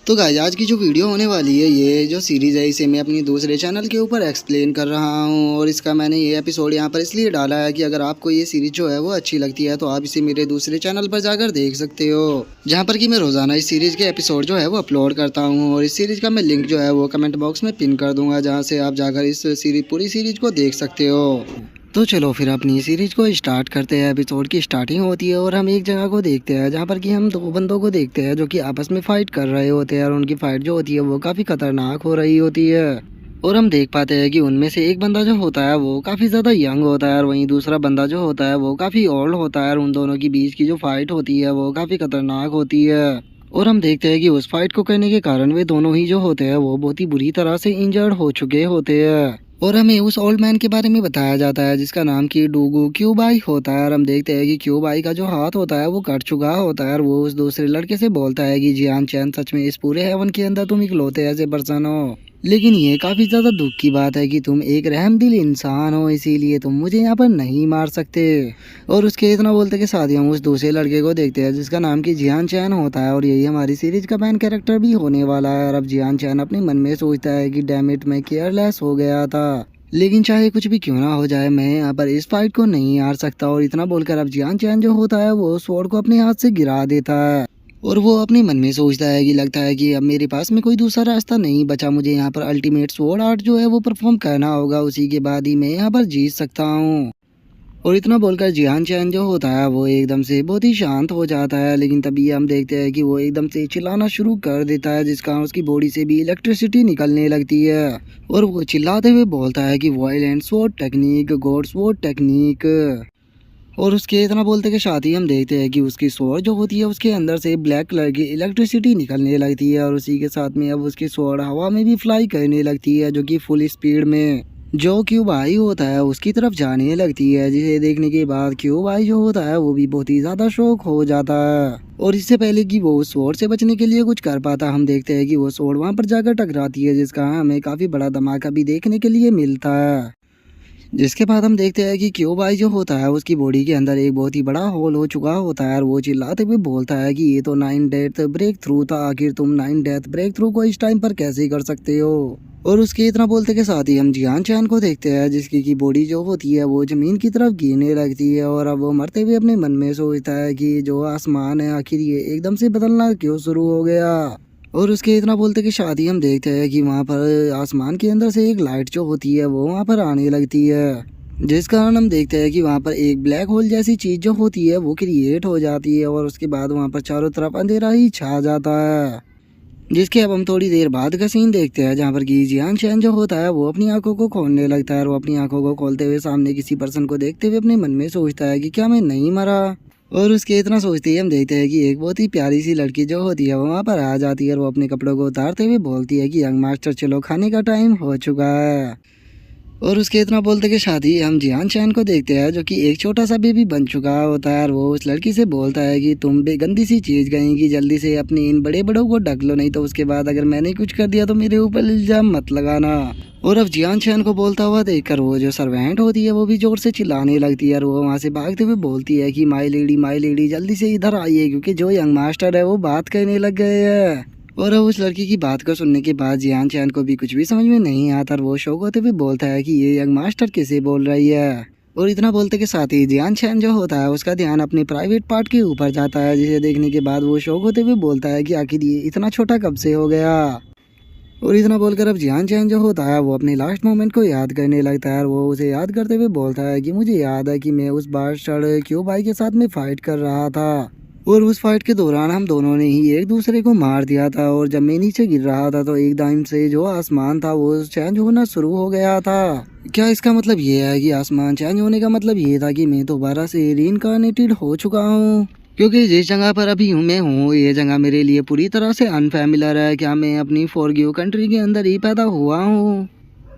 तो गाइस आज की जो वीडियो होने वाली है, ये जो सीरीज़ है इसे मैं अपनी दूसरे चैनल के ऊपर एक्सप्लेन कर रहा हूँ। और इसका मैंने ये एपिसोड यहाँ पर इसलिए डाला है कि अगर आपको ये सीरीज़ जो है वो अच्छी लगती है तो आप इसे मेरे दूसरे चैनल पर जाकर देख सकते हो, जहाँ पर कि मैं रोज़ाना इस सीरीज़ के एपिसोड जो है वो अपलोड करता हूँ। और इस सीरीज़ का मैं लिंक जो है वो कमेंट बॉक्स में पिन कर दूँगा, जहाँ से आप जाकर इस पूरी सीरीज़ को देख सकते हो। तो चलो फिर अपनी सीरीज को स्टार्ट करते हैं। एपिसोड की स्टार्टिंग होती है और हम एक जगह को देखते हैं, जहाँ पर कि हम दो बंदों को देखते हैं जो कि आपस में फाइट कर रहे होते हैं। और उनकी फाइट जो होती है वो काफ़ी खतरनाक हो रही होती है। और हम देख पाते हैं कि उनमें से एक बंदा जो होता है वो काफ़ी ज़्यादा यंग होता है, और वहीं दूसरा बंदा जो होता है वो काफ़ी ओल्ड होता है। और उन दोनों के बीच की जो फाइट होती है वो काफ़ी खतरनाक होती है। और हम देखते हैं कि उस फाइट को करने के कारण वे दोनों ही जो होते हैं वो बहुत ही बुरी तरह से इंजर्ड हो चुके होते हैं। और हमें उस ओल्ड मैन के बारे में बताया जाता है जिसका नाम की डूगू क्यूबाई होता है। और हम देखते हैं कि क्यूबाई का जो हाथ होता है वो कट चुका होता है। और वो उस दूसरे लड़के से बोलता है कि जियान चैन, सच में इस पूरे हेवन के अंदर तुम इकलौते ऐसे पर्सन हो, लेकिन ये काफी ज्यादा दुख की बात है कि तुम एक रहमदिल इंसान हो, इसीलिए तुम मुझे यहाँ पर नहीं मार सकते। और उसके इतना बोलते के साथ ही हम उस दूसरे लड़के को देखते हैं जिसका नाम की जियान चैन होता है। और यही हमारी सीरीज का मेन कैरेक्टर भी होने वाला है। और अब जियान चैन अपने मन में सोचता है कि डैम इट, मैं केयरलेस हो गया था, लेकिन चाहे कुछ भी क्यों ना हो जाए मैं यहाँ पर इस फाइट को नहीं हार सकता। और इतना बोलकर अब जियान चैन जो होता है वो स्वॉर्ड को अपने हाथ से गिरा देता है। और वो अपने मन में सोचता है कि लगता है कि अब मेरे पास में कोई दूसरा रास्ता नहीं बचा, मुझे यहाँ पर अल्टीमेट स्वॉर्ड आर्ट जो है वो परफॉर्म करना होगा, उसी के बाद ही मैं यहाँ पर जीत सकता हूँ। और इतना बोलकर जियान चैन जो होता है वो एकदम से बहुत ही शांत हो जाता है। लेकिन तभी हम देखते हैं कि वो एकदम से चिल्लाना शुरू कर देता है, जिस कारण उसकी बॉडी से भी इलेक्ट्रिसिटी निकलने लगती है। और वो चिल्लाते हुए बोलता है कि violent sword technique, God sword technique. और उसके इतना बोलते के साथ ही हम देखते हैं कि उसकी स्वॉर्ड जो होती है उसके अंदर से ब्लैक कलर की इलेक्ट्रिसिटी निकलने लगती है। और उसी के साथ में अब उसकी स्वॉर्ड हवा में भी फ्लाई करने लगती है, जो कि फुल स्पीड में जो क्यूब आई होता है उसकी तरफ जाने लगती है, जिसे देखने के बाद क्यूब आई जो होता है वो भी बहुत ही ज्यादा शॉक हो जाता है। और इससे पहले कि वो उस स्वॉर्ड से बचने के लिए कुछ कर पाता, हम देखते हैं कि वो स्वॉर्ड वहां पर जाकर टकराती है, जिसका हमें काफी बड़ा धमाका भी देखने के लिए मिलता है। जिसके बाद हम देखते हैं कि क्यूबाई जो होता है उसकी बॉडी के अंदर एक बहुत ही बड़ा होल हो चुका होता है। और वो चिल्लाते हुए बोलता है कि ये तो 9 डेथ ब्रेक थ्रू था, आखिर तुम 9 डेथ ब्रेक थ्रू को इस टाइम पर कैसे कर सकते हो। और उसके इतना बोलते के साथ ही हम जियान चैन को देखते हैं जिसकी की बॉडी जो होती है वो जमीन की तरफ गिरने लगती है। और अब वो मरते हुए अपने मन में सोचता है कि जो आसमान है आखिर ये एकदम से बदलना क्यों शुरू हो गया। और उसके इतना बोलते कि शादी हम देखते हैं कि वहाँ पर आसमान के अंदर से एक लाइट जो होती है वो वहाँ पर आने लगती है, जिस कारण हम देखते हैं कि वहाँ पर एक ब्लैक होल जैसी चीज जो होती है वो क्रिएट हो जाती है। और उसके बाद वहाँ पर चारों तरफ अंधेरा ही छा जाता है। जिसके अब हम थोड़ी देर बाद का सीन देखते हैं, जहाँ पर कि जियान चैन जो होता है वो अपनी आंखों को खोलने लगता है। और वो अपनी आंखों को खोलते हुए सामने किसी पर्सन को देखते हुए अपने मन में सोचता है कि क्या मैं नहीं मरा। और उसके इतना सोचते ही हम देखते हैं कि एक बहुत ही प्यारी सी लड़की जो होती है वो वहाँ पर आ जाती है। और वो अपने कपड़ों को उतारते हुए बोलती है कि यंग मास्टर चलो खाने का टाइम हो चुका है। और उसके इतना बोलते के साथ ही हम जियान चैन को देखते हैं जो कि एक छोटा सा बेबी बन चुका होता है। और वो उस लड़की से बोलता है कि तुम बेगंदी सी चीज कहेंगी, जल्दी से अपने इन बड़े बड़ों को ढक लो, नहीं तो उसके बाद अगर मैंने कुछ कर दिया तो मेरे ऊपर इल्जाम मत लगाना। और अब जियान चैन को बोलता हुआ देखकर वो जो सर्वेंट होती है वो भी जोर से चिल्लाने लगती है। और वो वहाँ से भागते हुए बोलती है कि माई लेडी जल्दी से इधर आइए, क्योंकि जो यंग मास्टर है वो बात करने लग गए हैं। और अब उस लड़की की बात को सुनने के बाद जियान चैन को भी कुछ भी समझ में नहीं आता, और वो शौक होते हुए बोलता है कि ये यंग मास्टर किसे बोल रही है। और इतना बोलते के साथ ही जियान चैन जो होता है उसका ध्यान अपने प्राइवेट पार्ट के ऊपर जाता है, जिसे देखने के बाद वो शौक होते हुए बोलता है कि आखिर ये इतना छोटा कब से हो गया। और इतना बोलकर अब जियान चैन जो होता है वो अपने लास्ट मोमेंट को याद करने लगता है। और वो उसे याद करते हुए बोलता है कि मुझे याद है कि मैं उस बास्टर्ड क्यू भाई के साथ में फाइट कर रहा था, और उस फाइट के दौरान हम दोनों ने ही एक दूसरे को मार दिया था। और जब मैं नीचे गिर रहा था तो एकदम से जो आसमान था वो चेंज होना शुरू हो गया था। क्या इसका मतलब ये है कि आसमान चेंज होने का मतलब ये था कि मैं दोबारा से रीइंकार्नेटेड हो चुका हूँ? क्योंकि जिस जगह पर अभी मैं हूँ ये जगह मेरे लिए पूरी तरह से अनफेमिलर है। क्या मैं अपनी फॉरगिव कंट्री के अंदर ही पैदा हुआ हूँ?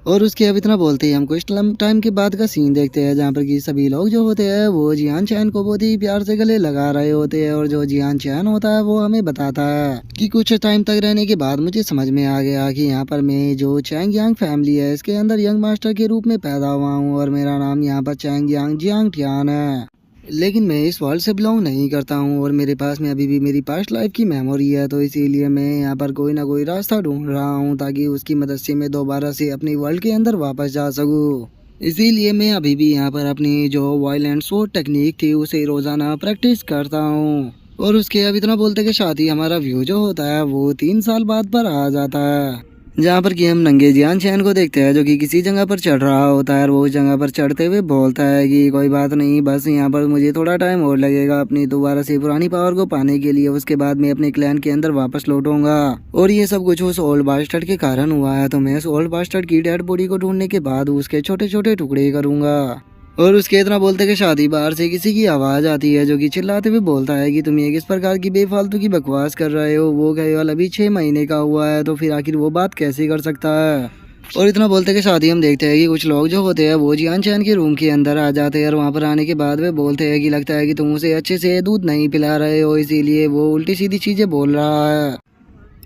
और उसके अब इतना बोलते ही हम कुछ टाइम के बाद का सीन देखते हैं, जहाँ पर कि सभी लोग जो होते हैं वो जियान चैन को बहुत ही प्यार से गले लगा रहे होते हैं। और जो जियान चैन होता है वो हमें बताता है कि कुछ टाइम तक रहने के बाद मुझे समझ में आ गया कि यहाँ पर मैं जो चैंग यांग फैमिली है इसके अंदर यंग मास्टर के रूप में पैदा हुआ हूँ, और मेरा नाम यहाँ पर चैंग यांग जियांग टियान है। लेकिन मैं इस वर्ल्ड से बिलोंग नहीं करता हूँ और मेरे पास में अभी भी मेरी पास्ट लाइफ की मेमोरी है, तो इसीलिए मैं यहाँ पर कोई ना कोई रास्ता ढूंढ रहा हूँ ताकि उसकी मदद से मैं दोबारा से अपनी वर्ल्ड के अंदर वापस जा सकूँ। इसीलिए मैं अभी भी यहाँ पर अपनी जो वायलेंट स्वॉर्ड टेक्निक थी उसे रोज़ाना प्रैक्टिस करता हूँ। और उसके अब इतना बोलते कि शादी हमारा व्यू जो होता है वो 3 साल बाद पर आ जाता है, जहाँ पर कि हम नंगे जियान चैन को देखते हैं जो कि किसी जगह पर चढ़ रहा होता है और वो उस जगह पर चढ़ते हुए बोलता है कि कोई बात नहीं, बस यहाँ पर मुझे थोड़ा टाइम और लगेगा अपनी दोबारा से पुरानी पावर को पाने के लिए, उसके बाद मैं अपने क्लैन के अंदर वापस लौटूंगा। और ये सब कुछ उस ओल्ड बास्टर्ड के कारण हुआ है, तो मैं उस ओल्ड बास्टर्ड की डेड बॉडी को ढूंढने के बाद उसके छोटे छोटे टुकड़े करूंगा। और उसके इतना बोलते कि शादी बाहर से किसी की आवाज आती है जो कि चिल्लाते हुए बोलता है कि तुम ये किस प्रकार की बेफालतू की बकवास कर रहे हो, वो केवल अभी 6 महीने का हुआ है, तो फिर आखिर वो बात कैसे कर सकता है। और इतना बोलते कि शादी हम देखते हैं कि कुछ लोग जो होते हैं वो जियान चैन के रूम के अंदर आ जाते हैं और वहाँ पर आने के बाद वे बोलते हैं कि लगता है कि तुम उसे अच्छे से दूध नहीं पिला रहे हो, इसीलिए वो उल्टी सीधी चीजें बोल रहा है।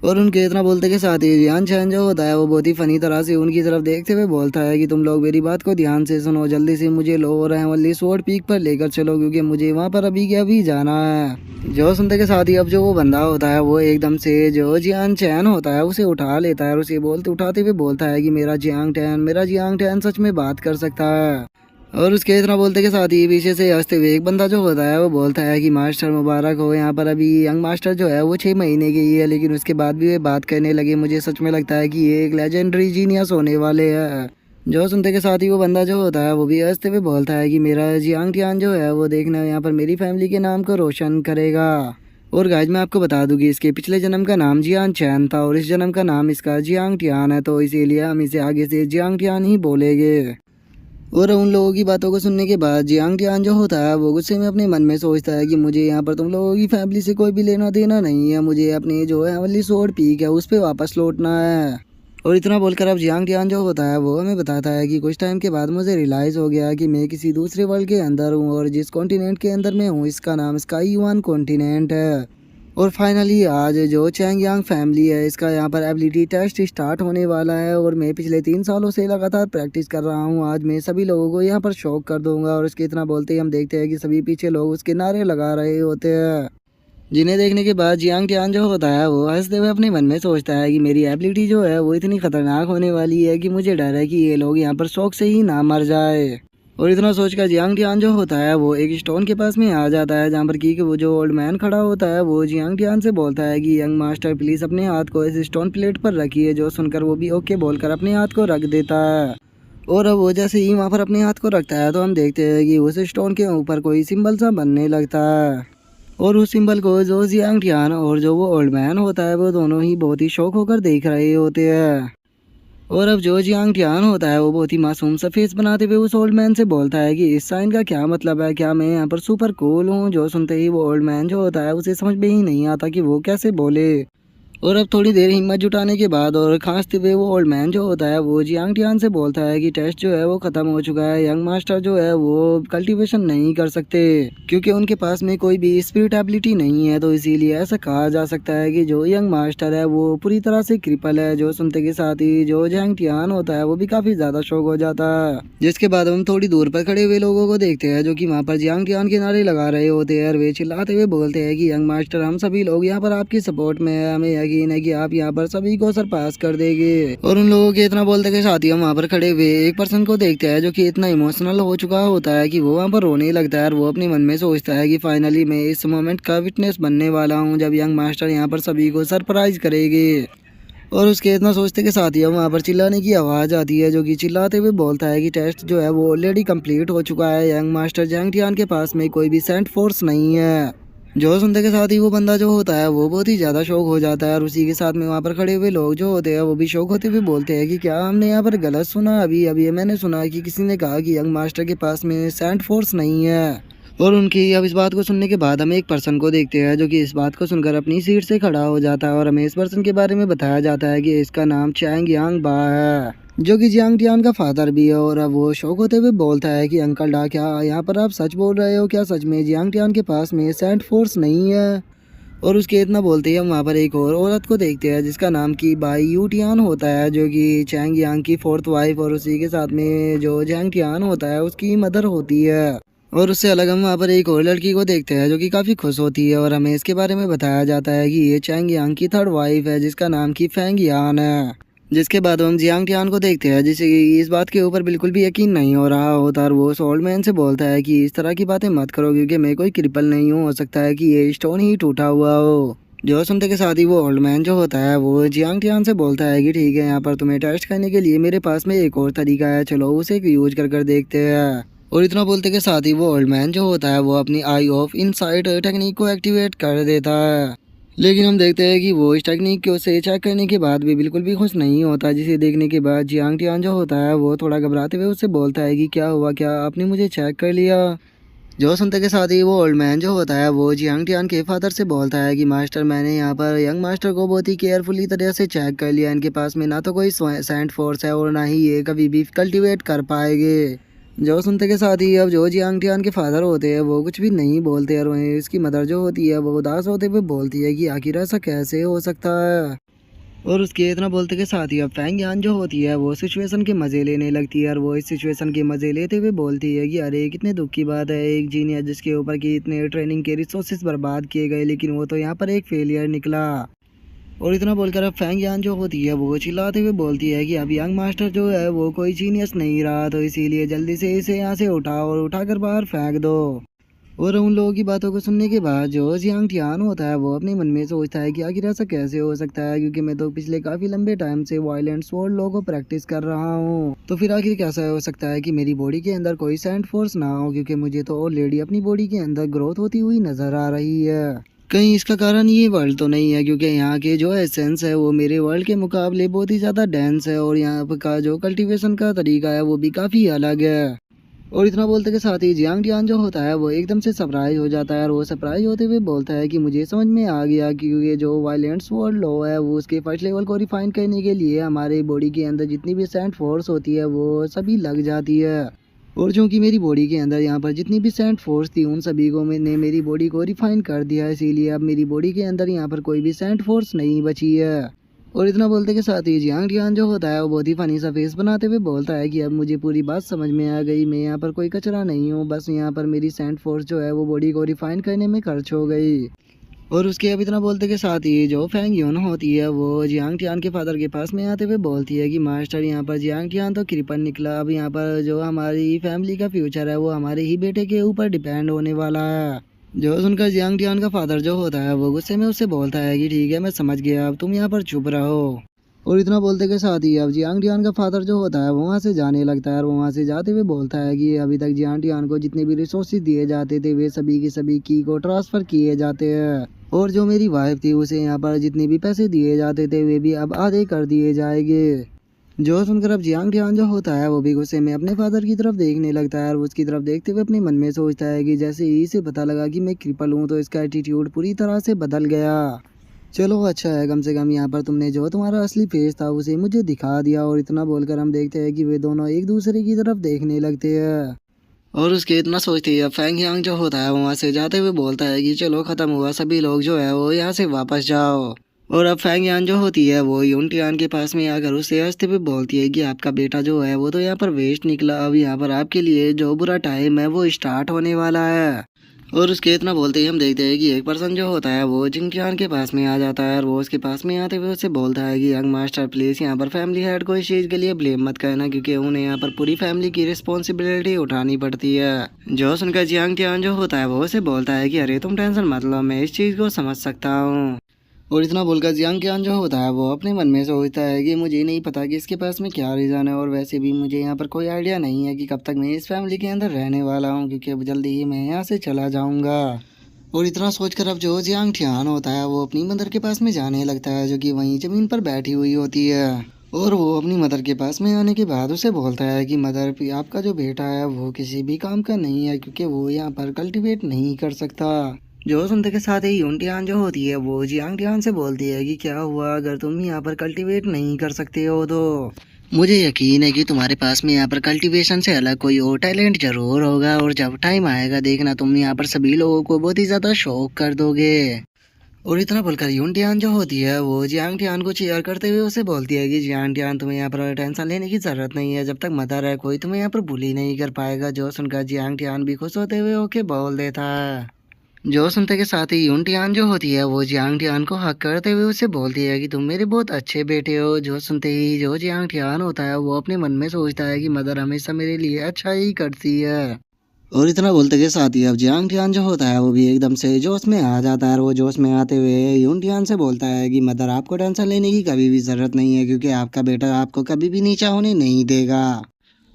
और उनके इतना बोलते के साथ ही जियान चैन जो होता है वो बहुत ही फनी तरह से उनकी तरफ देखते हुए बोलता है कि तुम लोग मेरी बात को ध्यान से सुनो, जल्दी से मुझे लो और हेवनली स्वॉर्ड पीक पर लेकर चलो क्योंकि मुझे वहाँ पर अभी के अभी जाना है। जो सुनते के साथ ही अब जो वो बंदा होता है वो एकदम से जो जियान चैन होता है उसे उठा लेता है और उसे उठाते हुए बोलता है कि मेरा जियांग टैन सच में बात कर सकता है। और उसके इतना बोलते के साथ ही पीछे से हंसते हुए एक बंदा जो होता है वो बोलता है कि मास्टर मुबारक हो, यहाँ पर अभी यंग मास्टर जो है वो 6 महीने की ही है लेकिन उसके बाद भी वे बात करने लगे, मुझे सच में लगता है कि ये एक लेजेंडरी जीनियस होने वाले हैं। जो सुनते के साथ ही वो बंदा जो होता है वो भी हंसते हुए बोलता है कि मेरा जियांग टियान जो है वो देखना यहाँ पर मेरी फैमिली के नाम को रोशन करेगा। और गाइज मैं आपको बता दूं कि इसके पिछले जन्म का नाम जियान चैन था और इस जन्म का नाम इसका जियांग टियान है, तो इसीलिए हम इसे आगे से जियांग टियान ही बोलेंगे। और उन लोगों की बातों को सुनने के बाद जियांग टियान जो होता है वो गुस्से में अपने मन में सोचता है कि मुझे यहाँ पर तुम लोगों की फैमिली से कोई भी लेना देना नहीं है, मुझे अपनी जो है वाली स्वॉर्ड पीक है उस पर वापस लौटना है। और इतना बोलकर अब जियांग टियान जो होता है वो हमें बताता है कि कुछ टाइम के बाद मुझे रियलाइज़ हो गया कि मैं किसी दूसरे वर्ल्ड के अंदर हूँ और जिस कॉन्टिनेंट के अंदर मैं हूँ इसका नाम स्काई युआन कॉन्टिनेंट है। और फाइनली आज जो चैंग यांग फैमिली है इसका यहाँ पर एबिलिटी टेस्ट स्टार्ट होने वाला है और मैं पिछले 3 सालों से लगातार प्रैक्टिस कर रहा हूँ, आज मैं सभी लोगों को यहाँ पर शॉक कर दूंगा। और उसके इतना बोलते ही हम देखते हैं कि सभी पीछे लोग उसके नारे लगा रहे होते हैं, जिन्हें देखने के बाद जियांग टियान जो होता है वो हंसते हुए अपने मन में सोचता है कि मेरी एबिलिटी जो है वो इतनी खतरनाक होने वाली है कि मुझे डर है कि ये लोग यहाँ पर शौक से ही ना मर जाए। और इतना सोचकर जियांग टियान जो होता है वो एक स्टोन के पास में आ जाता है जहाँ पर कि वो जो ओल्ड मैन खड़ा होता है वो जियांग टियान से बोलता है कि यंग मास्टर प्लीज अपने हाथ को इस स्टोन प्लेट पर रखिए। जो सुनकर वो भी ओके बोलकर अपने हाथ को रख देता है। और अब वो जैसे ही वहाँ पर अपने हाथ को रखता है तो हम देखते हैं कि उस स्टोन के ऊपर कोई सिंबल सा बनने लगता है। और उस सिंबल को जो जियांग टियान और जो वो ओल्ड मैन होता है वो दोनों ही बहुत ही शौक होकर देख रहे होते हैं। और अब जो जियांग टियान होता है वो बहुत ही मासूम सा फेस बनाते हुए उस ओल्ड मैन से बोलता है कि इस साइन का क्या मतलब है, क्या मैं यहाँ पर सुपर कूल हूँ। जो सुनते ही वो ओल्ड मैन जो होता है उसे समझ में ही नहीं आता कि वो कैसे बोले। और अब थोड़ी देर हिम्मत जुटाने के बाद और खांसते हुए वो ओल्ड मैन जो होता है वो जियांग टियान से बोलता है कि टेस्ट जो है वो खत्म हो चुका है, यंग मास्टर जो है वो कल्टीवेशन नहीं कर सकते क्योंकि उनके पास में कोई भी स्पिरिट एबिलिटी नहीं है, तो इसीलिए ऐसा कहा जा सकता है कि जो यंग मास्टर है वो पूरी तरह से क्रिपल है। जो सुनते के साथ ही जो जियांग टियान होता है वो भी काफी ज्यादा शौक हो जाता है, जिसके बाद हम थोड़ी दूर पर खड़े हुए लोगों को देखते हैं जो कि वहाँ पर जियांग टियान के नारे लगा रहे होते हैं और वे चिल्लाते हुए बोलते हैं कि यंग मास्टर हम सभी लोग यहाँ पर आपकी सपोर्ट में है, हमें यकीन है कि आप यहाँ पर सभी को सरपास कर देंगे। और उन लोगों के इतना बोलते के साथ ही हम वहाँ पर खड़े हुए एक पर्सन को देखते हैं जो कि इतना इमोशनल हो चुका होता है कि वो वहाँ पर रोने लगता है और वो अपने मन में सोचता है कि फाइनली मैं इस मोमेंट का विटनेस बनने वाला हूँ जब यंग मास्टर यहाँ पर सभी को सरप्राइज करेंगे। और उसके इतना सोचते के साथ ही हम वहाँ पर चिल्लाने की आवाज़ आती है जो कि चिल्लाते हुए बोलता है कि टेस्ट जो है वो ऑलरेडी कंप्लीट हो चुका है, यंग मास्टर जियांग टियान के पास में कोई भी सेंट फोर्स नहीं है। जो सुनते के साथ ही वो बंदा जो होता है वो बहुत ही ज़्यादा शौक हो जाता है और उसी के साथ में वहाँ पर खड़े हुए लोग जो होते हैं वो भी शौक होते हुए बोलते हैं कि क्या हमने यहाँ पर गलत सुना, अभी अभी मैंने सुना कि किसी ने कहा कि यंग मास्टर के पास में सेंट फोर्स नहीं है। और उनकी अब इस बात को सुनने के बाद हम एक पर्सन को देखते हैं जो कि इस बात को सुनकर अपनी सीट से खड़ा हो जाता है और हमें इस पर्सन के बारे में बताया जाता है कि इसका नाम चैंग यांग बा है जो कि जियांग टियान का फादर भी है। और अब वो शौक होते हुए बोलता है कि अंकल डा क्या यहाँ पर आप सच बोल रहे हो, क्या सच में जियांग टियान के पास में सेंट फोर्स नहीं है। और उसके इतना बोलते ही हम वहाँ पर एक और औरत को देखते हैं जिसका नाम की बाई यू टियान होता है जो कि चैंग यांग की फोर्थ वाइफ और उसी के साथ में जो जियांग टियान होता है उसकी मदर होती है। और उससे अलग हम वहाँ पर एक और लड़की को देखते हैं जो कि काफ़ी खुश होती है और हमें इसके बारे में बताया जाता है कि ये चैंग यांग की थर्ड वाइफ है जिसका नाम की फेंग यान है। जिसके बाद हम जियांग टियान को देखते हैं जिसे कि इस बात के ऊपर बिल्कुल भी यकीन नहीं हो रहा होता और वो उस ओल्ड मैन से बोलता है कि इस तरह की बातें मत करो क्योंकि मैं कोई क्रिपल नहीं हूँ, हो सकता है कि ये स्टोन ही टूटा हुआ हो। जो सुनते के साथ ही वो ओल्ड मैन जो होता है वो जियांग टियान से बोलता है कि ठीक है, यहाँ पर तुम्हें टेस्ट करने के लिए मेरे पास में एक और तरीका है, चलो उसे यूज कर देखते हैं। और इतना बोलते के साथ ही वो ओल्ड मैन जो होता है वो अपनी आई ऑफ इनसाइट टेक्निक को एक्टिवेट कर देता है। लेकिन हम देखते हैं कि वो इस टेक्निक को से चेक करने के बाद भी बिल्कुल भी खुश नहीं होता, जिसे देखने के बाद जियांग टियान जो होता है वो थोड़ा घबराते हुए उससे बोलता है कि क्या हुआ, क्या आपने मुझे चेक कर लिया। जो सुनते के साथ ही वो ओल्ड मैन जो होता है वो जियांग टियान के फादर से बोलता है कि मास्टर, मैंने यहाँ पर यंग मास्टर को बहुत ही केयरफुली तरह से चेक कर लिया, इनके पास में ना तो कोई सेंट फोर्स है और ना ही ये कभी भी कल्टीवेट कर पाएंगे। जो सुनते के साथ ही अब जो जियांग टियान के फादर होते हैं वो कुछ भी नहीं बोलते और वहीं इसकी मदर जो होती है वो उदास होते हुए बोलती है कि आखिर ऐसा कैसे हो सकता है। और उसके इतना बोलते के साथ ही अब फैंग यान जो होती है वो सिचुएशन के मजे लेने लगती है और वो इस सिचुएशन के मजे लेते हुए बोलती है कि अरे कितने दुख की बात है, एक जीनियस जिसके ऊपर की इतने ट्रेनिंग के रिसोर्सेज बर्बाद किए गए लेकिन वो तो यहाँ पर एक फेलियर निकला। और इतना बोलकर अब फैंग यान जो होती है वो चिल्लाते हुए बोलती है कि अब यंग मास्टर जो है वो कोई जीनियस नहीं रहा, तो इसीलिए जल्दी से इसे यहाँ से उठाओ और उठाकर बाहर फेंक दो। और उन लोगों की बातों को सुनने के बाद जो जियांग टियान होता है वो अपने मन में सोचता है कि आखिर ऐसा कैसे हो सकता है, क्योंकि मैं तो पिछले काफी लंबे टाइम से वायलेंट स्वॉर्ड लॉ को प्रैक्टिस कर रहा हूँ, तो फिर आखिर कैसा हो सकता है कि मेरी बॉडी के अंदर कोई सेंट फोर्स ना हो, क्योंकि मुझे तो ऑलरेडी अपनी बॉडी के अंदर ग्रोथ होती हुई नजर आ रही है। कहीं इसका कारण ये वर्ल्ड तो नहीं है, क्योंकि यहाँ के जो एसेंस है वो मेरे वर्ल्ड के मुकाबले बहुत ही ज़्यादा डेंस है और यहाँ पर का जो कल्टीवेशन का तरीका है वो भी काफ़ी अलग है। और इतना बोलते के साथ ही जियांग टियान जो होता है वो एकदम से सरप्राइज हो जाता है और वो सरप्राइज होते हुए बोलता है कि मुझे समझ में आ गया कि ये जो वायलेंट स्वॉर्ड लॉ है वो उसके फर्स्ट लेवल को रिफाइन करने के लिए हमारे बॉडी के अंदर जितनी भी सेंट फोर्स होती है वो सभी लग जाती है। और चूंकि मेरी बॉडी के अंदर यहाँ पर जितनी भी सेंट फोर्स थी उन सभी को मैंने मेरी बॉडी को रिफाइन कर दिया, इसीलिए अब मेरी बॉडी के अंदर यहाँ पर कोई भी सेंट फोर्स नहीं बची है। और इतना बोलते के साथ ही जियांग टियान जो होता है वो बहुत ही फनी सा फेस बनाते हुए बोलता है कि अब मुझे पूरी बात समझ में आ गई, मैं यहाँ पर कोई कचरा नहीं हूँ, बस यहाँ पर मेरी सेंट फोर्स जो है वो बॉडी को रिफाइन करने में खर्च हो गई। और उसके अब इतना बोलते के साथ ही जो फेंग यून होती है वो जियांग टियान के फादर के पास में आते हुए बोलती है कि मास्टर, यहाँ पर जियांग टियान तो कृपन निकला, अब यहाँ पर जो हमारी फैमिली का फ्यूचर है वो हमारे ही बेटे के ऊपर डिपेंड होने वाला है। जो सुनकर जियांग टियान का फादर जो होता है वो गुस्से में उससे बोलता है कि ठीक है, मैं समझ गया, अब तुम यहाँ पर चुप रहो। और इतना बोलते के साथ ही अब जियांग टियान का फादर जो होता है वो वहाँ से जाने लगता है और वहाँ से जाते हुए बोलता है कि अभी तक जियांग टियान को जितने भी रिसोर्सेज दिए जाते थे वे सभी के सभी की को ट्रांसफर किए जाते हैं और जो मेरी वाइफ थी उसे यहाँ पर जितने भी पैसे दिए जाते थे वे भी अब आधे कर दिए जाएंगे। जो सुनकर अब जियांग टियान जो होता है वो भी गुस्से में अपने फादर की तरफ देखने लगता है और उसकी तरफ देखते हुए अपने मन में सोचता है कि जैसे ही इसे पता लगा कि मैं क्रिपल हूँ तो इसका एटीट्यूड पूरी तरह से बदल गया। चलो अच्छा है, कम से कम यहाँ पर तुमने जो तुम्हारा असली फेस था उसे मुझे दिखा दिया। और इतना बोलकर हम देखते हैं कि वे दोनों एक दूसरे की तरफ देखने लगते हैं। और उसके इतना सोचते ही अब फैंग यांग जो होता है वो वहाँ से जाते हुए बोलता है कि चलो खत्म हुआ, सभी लोग जो है वो यहाँ से वापस जाओ। और अब फैंग यान जो होती है वो यून टियान के पास में आकर उससे हंसते हुए बोलती है कि आपका बेटा जो है वो तो यहाँ पर वेस्ट निकला, अब यहाँ पर आपके लिए जो बुरा टाइम है वो स्टार्ट होने वाला है। और उसके इतना बोलते ही हम देखते हैं कि एक पर्सन जो होता है वो जिंग टियान के पास में आ जाता है और वो उसके पास में आते हुए उससे बोलता है कि यंग मास्टर प्लीज़ यहाँ पर फैमिली हेड को इस चीज़ के लिए ब्लेम मत करना, क्योंकि उन्हें यहाँ पर पूरी फैमिली की रिस्पॉन्सिबिलिटी उठानी पड़ती है। जो सुनकर जियांग टियान जो होता है वो उसे बोलता है कि अरे तुम टेंशन मत लो, मैं इस चीज़ को समझ सकता हूँ। और इतना बोलकर जियांग टियान जो होता है वो अपने मन में सोचता है कि मुझे नहीं पता कि इसके पास में क्या रीज़न है और वैसे भी मुझे यहाँ पर कोई आइडिया नहीं है कि कब तक मैं इस फैमिली के अंदर रहने वाला हूँ, क्योंकि अब जल्दी ही मैं यहाँ से चला जाऊँगा। और इतना सोचकर अब जो जियांग टियान होता है वो अपनी मदर के पास में जाने लगता है जो कि वहीं ज़मीन पर बैठी हुई होती है। और वो अपनी मदर के पास में आने के बाद उसे बोलता है कि मदर, आपका जो बेटा है वो किसी भी काम का नहीं है, क्योंकि वो यहाँ पर कल्टीवेट नहीं कर सकता। जो सुनते के साथ ही यून टियान जो होती है वो जियांग टियान से बोलती है कि क्या हुआ, अगर तुम यहाँ पर कल्टीवेट नहीं कर सकते हो तो मुझे यकीन है कि तुम्हारे पास में यहाँ पर कल्टीवेशन से अलग कोई और टैलेंट जरूर होगा, और जब टाइम आएगा देखना तुम यहाँ पर सभी लोगों को बहुत ही ज़्यादा शौक कर दोगे। और इतना बोलकर यून टियान जो होती है वो जियांग टियान को चीयर करते हुए उसे बोलती है कि जियांग टियान तुम्हें यहाँ पर टेंशन लेने की जरूरत नहीं है, जब तक मदर है कोई तुम्हें यहाँ पर बुली नहीं कर पाएगा। जो सुनकर जियांग टियान भी खुश होते हुए ओके बोल देता है। जो सुनते के साथ ही यून टियान जो होती है वो जियांग टियान को हक करते हुए उसे बोलती है कि तुम मेरे बहुत अच्छे बेटे हो। जो सुनते ही जो जियांग टियान होता है वो अपने मन में सोचता है कि मदर हमेशा मेरे लिए अच्छा ही करती है। और इतना बोलते के साथ ही अब जियांग टियान जो होता है वो भी एकदम से जोश में आ जाता है और वो जोश में आते हुए यून टियान से बोलता है कि मदर आपको टेंशन लेने की कभी भी ज़रूरत नहीं है, क्योंकि आपका बेटा आपको कभी भी नीचा होने नहीं देगा।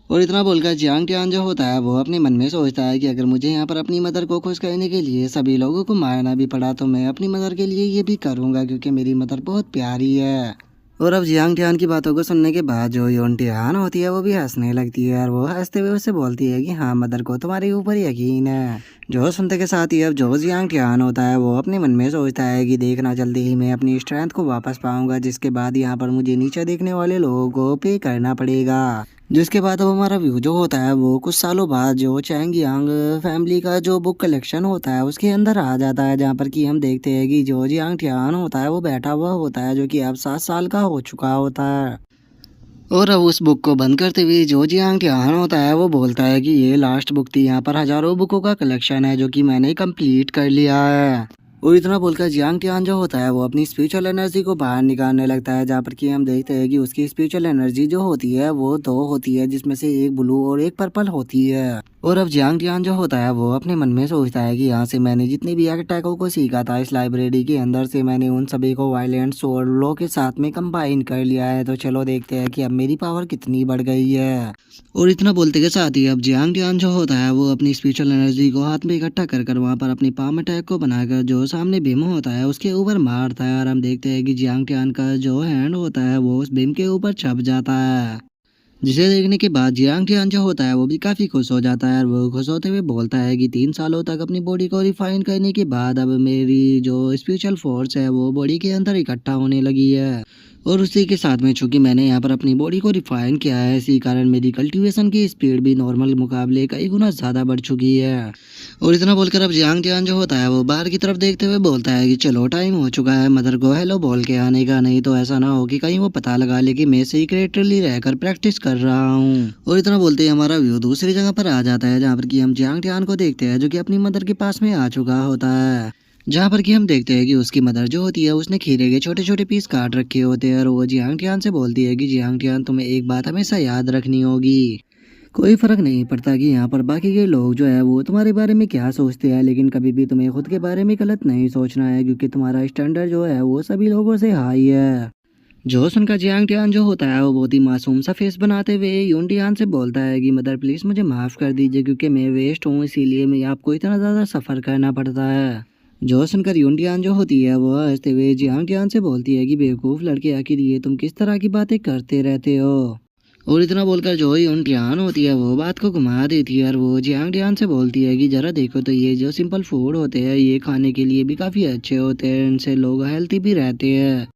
और इतना बोलकर जियांग टियान जो होता है वो अपने मन में सोचता है कि अगर मुझे यहाँ पर अपनी मदर को खुश करने के लिए सभी लोगों को मारना भी पड़ा तो मैं अपनी मदर के लिए ये भी करूँगा, क्योंकि मेरी मदर बहुत प्यारी है। और अब जियांग टियान की बातों को सुनने के बाद जो यून टियान होती है वो भी हंसने लगती है और वो हंसते हुए उससे बोलती है कि हाँ मदर को तुम्हारे ऊपर यकीन है। जो सुनते के साथ ही अब जो जियांग टियान होता है वो अपने मन में सोचता है कि देखना जल्दी ही मैं अपनी स्ट्रेंथ को वापस पाऊंगा, जिसके बाद यहाँ पर मुझे नीचे देखने वाले लोगों को पे करना पड़ेगा। जिसके बाद अब हमारा व्यू जो होता है वो कुछ सालों बाद जो चैंग यांग फैमिली का जो बुक कलेक्शन होता है उसके अंदर आ जाता है, जहाँ पर कि हम देखते हैं कि जो जियांग टियान होता है वो बैठा हुआ होता है, जो कि अब 7 साल का हो चुका होता है। और अब उस बुक को बंद करते हुए जो जियांग टियान होता है वो बोलता है कि ये लास्ट बुक थी, यहाँ पर हजारों बुकों का कलेक्शन है जो कि मैंने कंप्लीट कर लिया है। और इतना बोलकर जियांग टियान जो होता है वो अपनी स्पिरिचुअल एनर्जी को बाहर निकालने लगता है, जहाँ पर कि हम देखते हैं कि उसकी स्पिरिचुअल एनर्जी जो होती है वो 2 होती है, जिसमें से एक ब्लू और एक पर्पल होती है। और अब जियांग टियान जो होता है वो अपने मन में सोचता है कि यहाँ से मैंने जितनी भी अटैकों को सीखा था इस लाइब्रेरी के अंदर से मैंने उन सभी को वायलेंट सोल लॉ के साथ में कंबाइन कर लिया है, तो चलो देखते हैं कि अब मेरी पावर कितनी बढ़ गई है। और इतना बोलते के साथ ही अब जियांग टियान जो होता है वो अपनी स्पिरिचुअल एनर्जी को हाथ में इकट्ठा कर कर वहाँ पर अपनी पाम अटैक को बनाकर जो सामने भीम होता है उसके ऊपर मारता है, और हम देखते हैं कि जियांग टियान का जो हैंड होता है वो उस भीम के ऊपर छप जाता है। जिसे देखने के बाद जियांग टियान जो होता है वो भी काफी खुश हो जाता है और वो खुश होते हुए बोलता है कि 3 सालों तक अपनी बॉडी को रिफाइन करने के बाद अब मेरी जो स्पिरिचुअल फोर्स है वो बॉडी के अंदर इकट्ठा होने लगी है। और उसी के साथ में चूंकि मैंने यहाँ पर अपनी बॉडी को रिफाइन किया है इसी कारण मेरी कल्टीवेशन की स्पीड भी नॉर्मल मुकाबले कई गुना ज़्यादा बढ़ चुकी है। और इतना बोलकर अब जियांग टियान जो होता है वो बाहर की तरफ देखते हुए बोलता है कि चलो टाइम हो चुका है मदर को हेलो बोल के आने का, नहीं तो ऐसा ना हो कि कहीं वो पता लगा ले कि मैं सीक्रेटली रहकर प्रैक्टिस कर रहा हूँ। और इतना बोलते ही हमारा व्यू दूसरी जगह पर आ जाता है, जहाँ पर कि हम जियांग टियान को देखते हैं जो कि अपनी मदर के पास में आ चुका होता है, जहाँ पर कि हम देखते हैं कि उसकी मदर जो होती है उसने खीरे के छोटे छोटे पीस काट रखे होते हैं और वो जियांग टियान से बोलती है कि जियांग टियान तुम्हें एक बात हमेशा याद रखनी होगी, कोई फर्क नहीं पड़ता कि यहाँ पर बाकी के लोग जो है वो तुम्हारे बारे में क्या सोचते हैं, लेकिन कभी भी तुम्हें खुद के बारे में गलत नहीं सोचना है, क्योंकि तुम्हारा स्टैंडर्ड जो है वो सभी लोगों से हाई है। जो सुनकर जियांग टियान जो होता है वो बहुत ही मासूम सा फेस बनाते हुए यून टियान से बोलता है कि मदर प्लीज मुझे माफ कर दीजिए, क्योंकि मैं वेस्ट हूँ इसीलिए मैं आपको इतना ज्यादा सफर करना पड़ता है। जो सुनकर यून टियान जो होती है वो हंसते हुए जियांग टियान से बोलती है कि बेवकूफ लड़के आखिर ये तुम किस तरह की बातें करते रहते हो। और इतना बोलकर जो यून टियान होती है वो बात को घुमा देती है और वो जियांग टियान से बोलती है कि जरा देखो तो ये जो सिंपल फूड होते हैं ये खाने के लिए भी काफी अच्छे होते हैं, इनसे लोग हेल्थी भी रहते हैं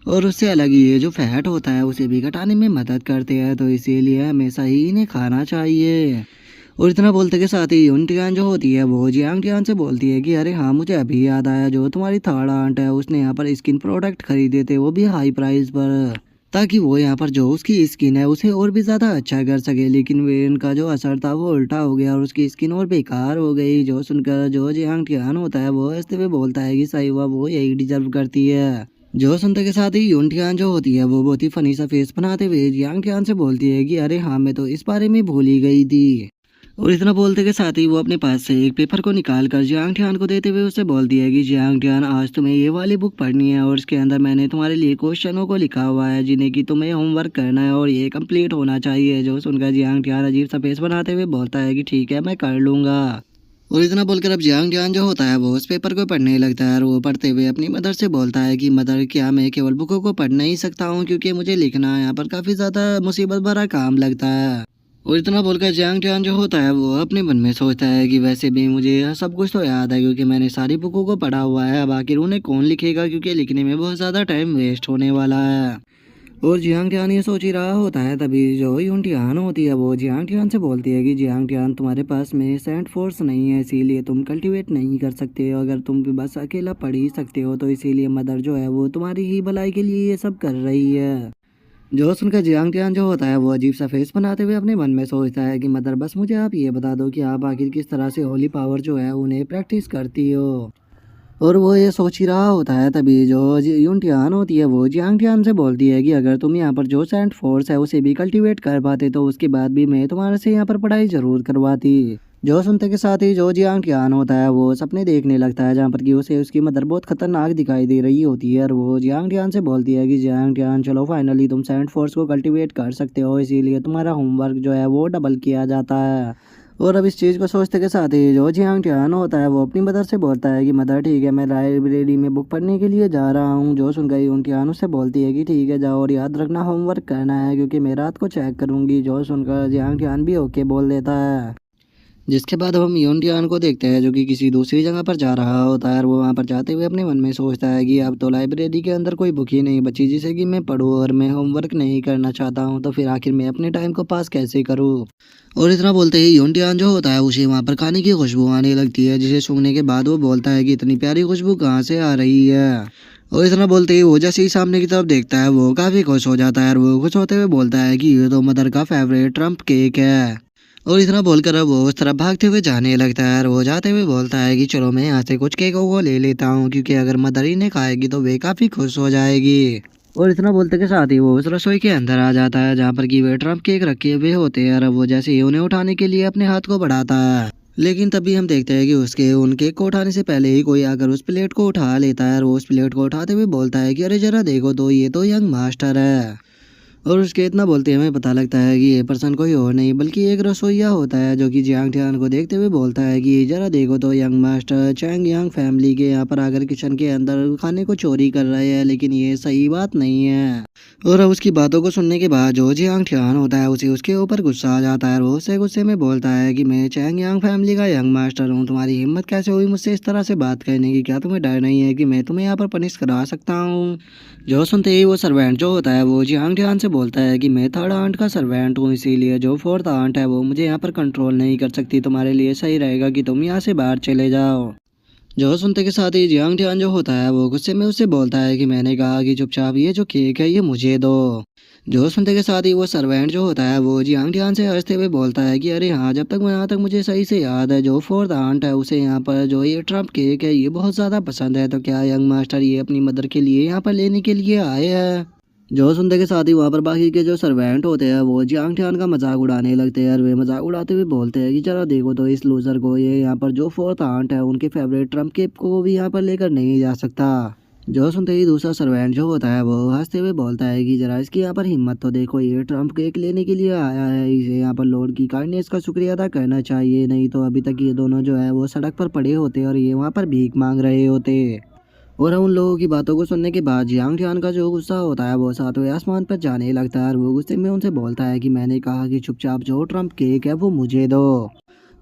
और उससे अलग ये जो फैट होता है उसे भी घटाने में मदद करते हैं, तो इसीलिए हमेशा ही इन्हें खाना चाहिए। और इतना बोलते के साथ ही यून टियान जो होती है वो जियांग टियान से बोलती है कि अरे हाँ मुझे अभी याद आया, जो तुम्हारी थर्ड आंट है उसने यहाँ पर स्किन प्रोडक्ट खरीदे थे वो भी हाई प्राइस पर, ताकि वो यहाँ पर जो उसकी स्किन है उसे और भी ज़्यादा अच्छा कर सके, लेकिन वे इनका जो असर था वो उल्टा हो गया और उसकी स्किन और बेकार हो गई। जो सुनकर जो जियांग टियान होता है वो हंसते हुए बोलता है कि सही हुआ वो यही डिजर्व करती है। जो सुनते के साथ ही यून टियान जो होती है वो बहुत ही फनी सा फेस बनाते हुए जियांग टियान से बोलती है कि अरे हाँ मैं तो इस बारे में भूल ही गई थी। और इतना बोलते के साथ ही वो अपने पास से एक पेपर को निकाल कर जियांग टियान को देते हुए उससे बोलती है कि जियांग टियान आज तुम्हें ये वाली बुक पढ़नी है और इसके अंदर मैंने तुम्हारे लिए क्वेश्चनों को लिखा हुआ है जिन्हें कि तुम्हें होमवर्क करना है और ये कंप्लीट होना चाहिए। जो सुनकर जियांग टियान अजीब सा फेस बनाते हुए बोलता है कि ठीक है मैं कर लूंगा। और इतना बोलकर अब जियांग टियान जो होता है वो उस पेपर को पढ़ने लगता है और वो पढ़ते हुए अपनी मदर से बोलता है कि मदर क्या मैं केवल बुकों को पढ़ नहीं सकता हूँ, क्योंकि मुझे लिखना यहाँ पर काफ़ी ज़्यादा मुसीबत भरा काम लगता है। और इतना बोलकर जियांग टियान जो होता है वो अपने मन में सोचता है कि वैसे भी मुझे सब कुछ तो याद है क्योंकि मैंने सारी बुकों को पढ़ा हुआ है, अब आखिर उन्हें कौन लिखेगा क्योंकि लिखने में बहुत ज़्यादा टाइम वेस्ट होने वाला है। और जियांग टियान ये सोच ही रहा होता है, तभी जो यून टियान होती है वो जियांग टियान से बोलती है कि जियांग टियान, तुम्हारे पास में सेंट फोर्स नहीं है, इसीलिए तुम कल्टीवेट नहीं कर सकते हो। अगर तुम भी बस अकेला पढ़ ही सकते हो तो इसीलिए मदर जो है वो तुम्हारी ही भलाई के लिए ये सब कर रही है। जो सुनकर जियांग टियान जो होता है वो अजीब सा फेस बनाते हुए अपने मन में सोचता है कि मदर, बस मुझे आप ये बता दो कि आप आखिर किस तरह से होली पावर जो है उन्हें प्रैक्टिस करती हो। और वो ये सोच ही रहा होता है, तभी जो यून टियान होती है वो जियांग टियान से बोलती है कि अगर तुम यहाँ पर जो सेंट फोर्स है उसे भी कल्टीवेट कर पाते तो उसके बाद भी मैं तुम्हारे से यहाँ पर पढ़ाई जरूर करवाती। जो सुनते के साथ ही जो जियांग टियान होता है वो सपने देखने लगता है, जहाँ पर कि उसे उसकी मदर बहुत खतरनाक दिखाई दे रही होती है। और वो जियांग टियान से बोलती है कि जियांग टियान, चलो फाइनली तुम सेंट फोर्स को कल्टीवेट कर सकते हो, इसीलिए तुम्हारा होमवर्क जो है वो डबल किया जाता है। और अब इस चीज़ को सोचते के साथ ही जो जियांग टियान होता है वो अपनी मदर से बोलता है कि मदर ठीक है, मैं लाइब्रेरी में बुक पढ़ने के लिए जा रहा हूँ। जो सुन गई यून टियान उससे बोलती है कि ठीक है जाओ, और याद रखना होमवर्क करना है क्योंकि मैं रात को चेक करूँगी। जो सुनकर जियांग टियान भी ओके बोल देता है। जिसके बाद हम यून टियान को देखते हैं जो कि किसी दूसरी जगह पर जा रहा होता है, और वो वहाँ पर जाते हुए अपने मन में सोचता है कि अब तो लाइब्रेरी के अंदर कोई बुक ही नहीं बची जिसे कि मैं पढूं, और मैं होमवर्क नहीं करना चाहता हूँ, तो फिर आखिर मैं अपने टाइम को पास कैसे करूँ। और इतना बोलते ही यून टियान जो होता है उसे वहाँ पर खाने की खुशबू आने लगती है, जिसे सूंघने के बाद वो बोलता है कि इतनी प्यारी खुशबू कहाँ से आ रही है। और इतना बोलते ही वो जैसे ही सामने की तरफ देखता है वो काफ़ी खुश हो जाता है, और वो खुश होते हुए बोलता है कि ये तो मदर का फेवरेट ट्रम्प केक है। और इतना बोलकर अब वो उस तरफ भागते हुए जाने लगता है, और वो जाते हुए बोलता है कि चलो मैं यहाँ से कुछ केकों को ले लेता हूँ, क्योंकि अगर मदर इन्हें खाएगी तो वे काफ़ी खुश हो जाएगी। और इतना बोलते के साथ ही वो उस रसोई के अंदर आ जाता है, जहाँ पर कि वे ट्रम्प केक रखे हुए होते हैं। और अब वो जैसे ही उन्हें उठाने के लिए अपने हाथ को बढ़ाता है, लेकिन तभी हम देखते हैं कि उसके उन केक को उठाने से पहले ही कोई आकर उस प्लेट को उठा लेता है, और वो उस प्लेट को उठाते हुए बोलता है कि अरे जरा देखो तो ये तो यंग मास्टर है। और उसके इतना बोलते हमें पता लगता है कि ये पर्सन कोई और नहीं बल्कि एक रसोइया होता है, जो कि जियांग टियान को देखते हुए बोलता है कि जरा देखो तो यंग मास्टर चैंग यांग फैमिली के यहाँ पर आकर किचन के अंदर खाने को चोरी कर रहे हैं, लेकिन ये सही बात नहीं है। और अब उसकी बातों को सुनने के बाद जो जियांग टियान होता है उसे उसके ऊपर गुस्सा आ जाता है, और वो उससे गुस्से में बोलता है कि मैं चैंग यांग फैमिली का यंग मास्टर हूँ, तुम्हारी हिम्मत कैसे हुई मुझसे इस तरह से बात करने की, क्या तुम्हें डर नहीं है कि मैं तुम्हें यहाँ पर पनिश करा सकता हूँ। जो सुनते ही वो सर्वेंट जो होता है वो जियांग टियान से बोलता है कि मैं थर्ड आंट का सर्वेंट हूँ, इसीलिए जो फोर्थ आंट है वो मुझे यहाँ पर कंट्रोल नहीं कर सकती, तुम्हारे लिए सही रहेगा कि तुम यहाँ से बाहर चले जाओ। जो सुनते के साथ ही जियांग टियान जो होता है वो गुस्से में उससे बोलता है कि मैंने कहा कि चुपचाप ये जो केक है ये मुझे दो। जो सुनते के साथ ही वो सर्वेंट जो होता है वो जियांग टियान से हंसते हुए बोलता है कि अरे हाँ, जब तक यहाँ तक मुझे सही से याद है जो फोर्थ आंट है उसे यहाँ पर जो ये ट्रम्प केक है ये बहुत ज़्यादा पसंद है, तो क्या यंग मास्टर ये अपनी मदर के लिए यहाँ पर लेने के लिए आए हैं। जो सुनते के साथ ही वहाँ पर बाकी के जो सर्वेंट होते हैं वो जियांग टियान का मजाक उड़ाने लगते हैं, और वे मजाक उड़ाते हुए बोलते हैं कि जरा देखो तो इस लूजर को, ये यहाँ पर जो फोर्थ आंट है उनके फेवरेट ट्रम्प केक को भी यहाँ पर लेकर नहीं जा सकता। जो सुनते ही दूसरा सर्वेंट जो होता है वो हंसते हुए बोलता है कि जरा इसकी यहाँ पर हिम्मत तो देखो, ये ट्रम्प केक लेने के लिए आया है, इसे यहाँ पर लॉर्ड की काइंडनेस का शुक्रिया अदा करना चाहिए, नहीं तो अभी तक ये दोनों जो है वो सड़क पर पड़े होते और ये वहाँ पर भीख मांग रहे होते। और उन लोगों की बातों को सुनने के बाद जियांग टियान का जो गुस्सा होता है वो सातवें आसमान पर जाने लगता है, और वो गुस्से में उनसे बोलता है कि मैंने कहा कि चुपचाप जो ट्रम्प केक है वो मुझे दो।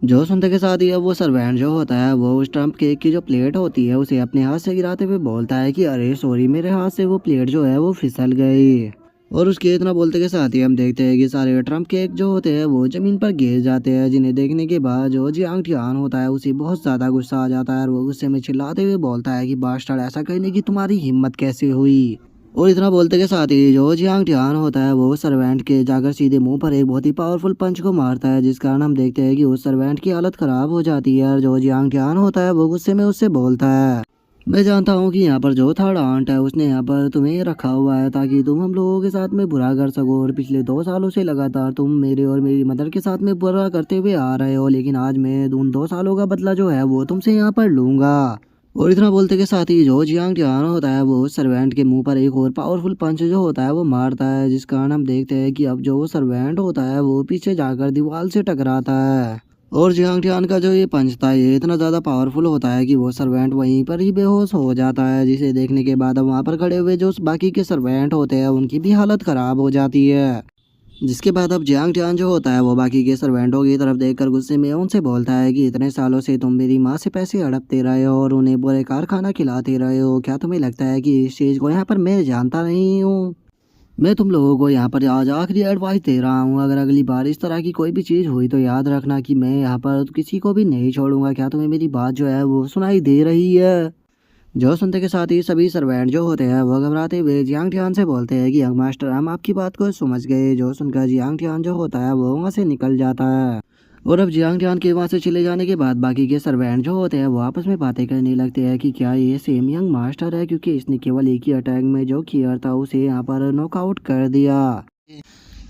जो सुनते के साथ ही अब वो सर्वेंट जो होता है वो उस ट्रम्प केक की जो प्लेट होती है उसे अपने हाथ से गिराते हुए बोलता है कि अरे सॉरी, मेरे हाथ से वो प्लेट जो है वो फिसल गई। और उसके इतना बोलते के साथ ही हम देखते हैं कि सारे ट्रम्प केक जो होते हैं वो ज़मीन पर गिर जाते हैं, जिन्हें देखने के बाद जो जियांग टियान होता है उसे बहुत ज़्यादा गुस्सा आ जाता है, और वो गुस्से में चिल्लाते हुए बोलता है कि बास्टर्ड, ऐसा करने की तुम्हारी हिम्मत कैसे हुई। और इतना बोलते के साथ ही जो जियांग टियान होता है वो सर्वेंट के जाकर सीधे मुंह पर एक बहुत ही पावरफुल पंच को मारता है, जिस कारण हम देखते हैं कि उस सर्वेंट की हालत खराब हो जाती है। और जो जियांग टियान होता है वो गुस्से में उससे बोलता है, मैं जानता हूँ कि यहाँ पर जो थर्ड आंट है उसने यहाँ पर तुम्हें रखा हुआ है ताकि तुम हम लोगों के साथ में बुरा कर सको, और पिछले 2 सालों से लगातार तुम मेरे और मेरी मदर के साथ में बुरा करते हुए आ रहे हो, लेकिन आज मैं उन 2 सालों का बदला जो है वो तुमसे यहाँ पर लूंगा। और इतना बोलते के साथ ही जो जियांग टियान होता है वो सर्वेंट के मुंह पर एक और पावरफुल पंच जो होता है वो मारता है, जिस कारण हम देखते हैं कि अब जो वो सर्वेंट होता है वो पीछे जाकर दीवार से टकराता है। और जियांग टियान का जो ये पंच था ये इतना ज़्यादा पावरफुल होता है कि वो सर्वेंट वहीं पर ही बेहोश हो जाता है, जिसे देखने के बाद अब वहाँ पर खड़े हुए जो बाकी के सर्वेंट होते हैं उनकी भी हालत ख़राब हो जाती है। जिसके बाद अब जियांग टियान जो होता है वो बाकी के सर्वेंटों की तरफ देखकर गुस्से में उनसे बोलता है कि इतने सालों से तुम मेरी माँ से पैसे हड़पते रहे हो और उन्हें बुरे कारखाना खिलाते रहे हो, क्या तुम्हें लगता है कि इस चीज़ को यहाँ पर मैं जानता नहीं हूँ। मैं तुम लोगों को यहाँ पर आज आखिरी एडवाइस दे रहा हूँ, अगर अगली बार इस तरह की कोई भी चीज़ हुई तो याद रखना कि मैं यहाँ पर किसी को भी नहीं छोड़ूंगा। क्या तुम्हें मेरी बात जो है वो सुनाई दे रही है? जो सुनते के साथ ही सभी सर्वेंट जो होते हैं वो घबराते हुए जियांग टियान से बोलते हैं कि यंग मास्टर हम आपकी बात को समझ गए। जो सुनकर जियांग टियान जो होता है वो वहाँ से निकल जाता है। और अब जियांग टियान के वहाँ से चले जाने के बाद बाकी के सर्वेंट जो होते हैं वो आपस में बातें करने लगते हैं कि क्या ये सेम यंग मास्टर है, क्योंकि इसने केवल एक ही अटैक में जो किया था उसे यहाँ पर नॉकआउट कर दिया।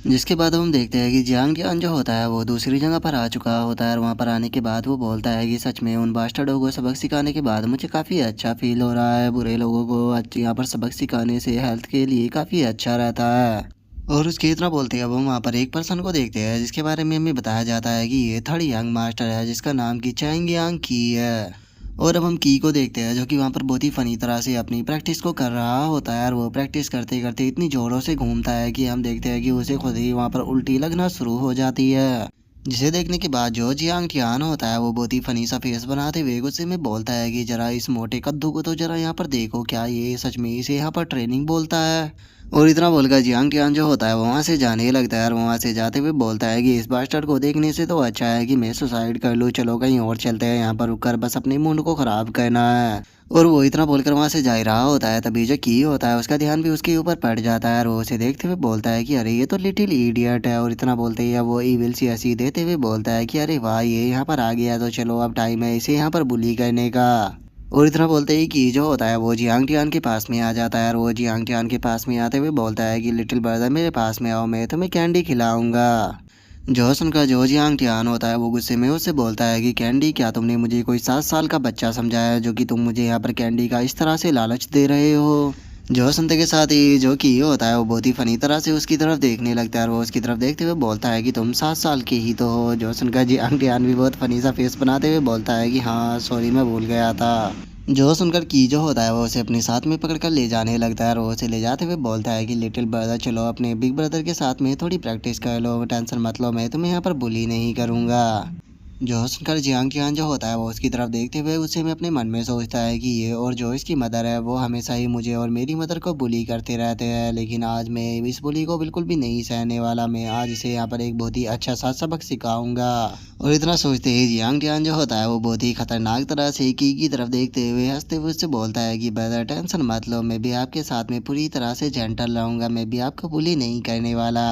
जिसके बाद हम देखते हैं कि जियांग टियान जो होता है वो दूसरी जगह पर आ चुका होता है और वहाँ पर आने के बाद वो बोलता है कि सच में उन बास्टर्डों को सबक सिखाने के बाद मुझे काफ़ी अच्छा फील हो रहा है। बुरे लोगों को यहाँ पर सबक सिखाने से हेल्थ के लिए काफ़ी अच्छा रहता है। और उसके इतना बोलते हैं अब हम वहाँ पर एक पर्सन को देखते हैं जिसके बारे में हमें बताया जाता है कि ये थर्ड यंग मास्टर है जिसका नाम की चैंग यांग की है। और अब हम की को देखते हैं जो कि वहाँ पर बहुत ही फनी तरह से अपनी प्रैक्टिस को कर रहा होता है और वो प्रैक्टिस करते करते इतनी ज़ोरों से घूमता है कि हम देखते हैं कि उसे खुद ही वहाँ पर उल्टी लगना शुरू हो जाती है। जिसे देखने के बाद जो जियांग टियान होता है वो बहुत ही फनी सा फेस बनाते हुए गुस्से में बोलता है कि जरा इस मोटे कद्दू को तो जरा यहाँ पर देखो, क्या ये सच में इसे यहाँ पर ट्रेनिंग बोलता है। और इतना बोलकर जियांग टियान जो होता है वो वहाँ से जाने लगता है और वहाँ से जाते हुए बोलता है कि इस बास्टर्ड को देखने से तो अच्छा है कि मैं सुसाइड कर लूँ, चलो कहीं और चलते हैं, यहाँ पर रुककर बस अपने मूड को ख़राब करना है। और वो इतना बोलकर वहाँ से जा ही रहा होता है तभी जो की होता है उसका ध्यान भी उसके ऊपर पड़ जाता है और वो उसे देखते हुए बोलता है कि अरे ये तो लिटिल इडियट है। और इतना बोलते ही वो ईविल सी हंसी देते हुए बोलता है कि अरे वाह ये यहाँ पर आ गया तो चलो अब टाइम है इसे यहाँ पर बुली करने का। और इतना बोलते ही कि जो होता है वो जियांग टियान के पास में आ जाता है और वो जियांग टियान के पास में आते हुए बोलता है कि लिटिल ब्रदर मेरे पास में आओ, मैं तुम्हें कैंडी खिलाऊंगा। जो सुनकर जो जियांग टियान होता है वो गुस्से में उससे बोलता है कि कैंडी, क्या तुमने मुझे कोई 7 साल का बच्चा समझा है जो कि तुम मुझे यहाँ पर कैंडी का इस तरह से लालच दे रहे हो। जो सुनते के साथ ही जो की होता है वो बहुत ही फनी तरह से उसकी तरफ देखने लगता है और वो उसकी तरफ देखते हुए बोलता है कि तुम 7 साल के ही तो हो। जो सुनकर जियांग टियान भी बहुत फनी सा फेस बनाते हुए बोलता है कि हाँ सॉरी मैं भूल गया था। जो सुनकर की जो होता है वो उसे अपने साथ में पकड़कर ले जाने लगता है और वो उसे ले जाते हुए बोलता है कि लिटिल ब्रदर चलो अपने बिग ब्रदर के साथ में थोड़ी प्रैक्टिस कर लो, टेंशन मत लो, मैं तुम्हें यहाँ पर बुली नहीं करूँगा। जो सुनकर जियांग टियान जो होता है वो उसकी तरफ देखते हुए उससे में अपने मन में सोचता है कि ये और जो इसकी मदर है वो हमेशा ही मुझे और मेरी मदर को बुली करते रहते हैं, लेकिन आज मैं इस बुली को बिल्कुल भी नहीं सहने वाला, मैं आज इसे यहाँ पर एक बहुत ही अच्छा सा सबक सिखाऊंगा। और इतना सोचते ही जियांग टियान जो होता है वो बहुत ही खतरनाक तरह से की तरफ देखते हुए हंसते हुए उससे बोलता है कि ब्रदर टेंशन मत लो, मैं भी आपके साथ में पूरी तरह से जेंटल रहूंगा, मैं भी आपको बुली नहीं करने वाला।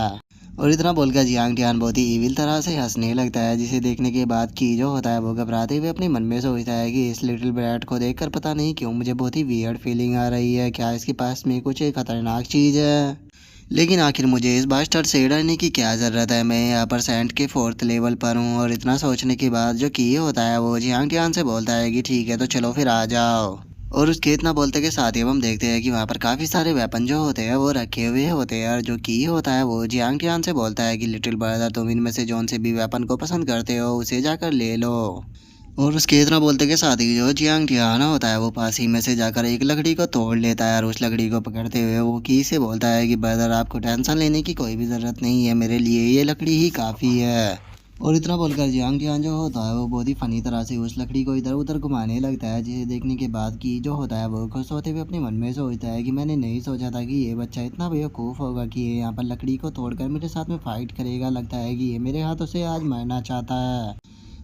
और इतना बोलकर जियांग टियान बहुत ही इविल तरह से हंसने लगता है जिसे देखने के बाद की जो होता है वो घबराते हुए अपने मन में सोचता है कि इस लिटिल ब्रैट को देखकर पता नहीं क्यों मुझे बहुत ही वियर्ड फीलिंग आ रही है, क्या इसके पास में कुछ खतरनाक चीज़ है। लेकिन आखिर मुझे इस बास्टर्ड से डरने की क्या ज़रूरत है, मैं यहाँ पर सेंट के 4th लेवल पर हूँ। और इतना सोचने के बाद जो की होता है वो जियांग टियान से बोलता है कि ठीक है तो चलो फिर आ जाओ। और उसके इतना बोलते के साथ ही हम देखते हैं कि वहाँ पर काफ़ी सारे वेपन जो होते हैं वो रखे हुए होते हैं और जो की होता है वो जियांग टियान से बोलता है कि लिटिल ब्रदर तुम इनमें से जौन से भी वेपन को पसंद करते हो उसे जाकर ले लो। और उसके इतना बोलते के साथ ही जो जियांग टियान होता है वो पास ही में से जाकर एक लकड़ी को तोड़ लेता है और उस लकड़ी को पकड़ते हुए वो की से बोलता है कि ब्रदर आपको टेंशन लेने की कोई भी ज़रूरत नहीं है, मेरे लिए ये लकड़ी ही काफ़ी है। और इतना बोलकर जियांग टियान जो होता है वो बहुत ही फनी तरह से उस लकड़ी को इधर उधर घुमाने लगता है जिसे देखने के बाद की जो होता है वो खुश होते हुए अपने मन में सोचता है कि मैंने नहीं सोचा था कि ये बच्चा इतना बेवकूफ़ होगा कि ये यहाँ पर लकड़ी को तोड़कर मेरे साथ में फाइट करेगा, लगता है कि ये मेरे हाथों से आज मरना चाहता है।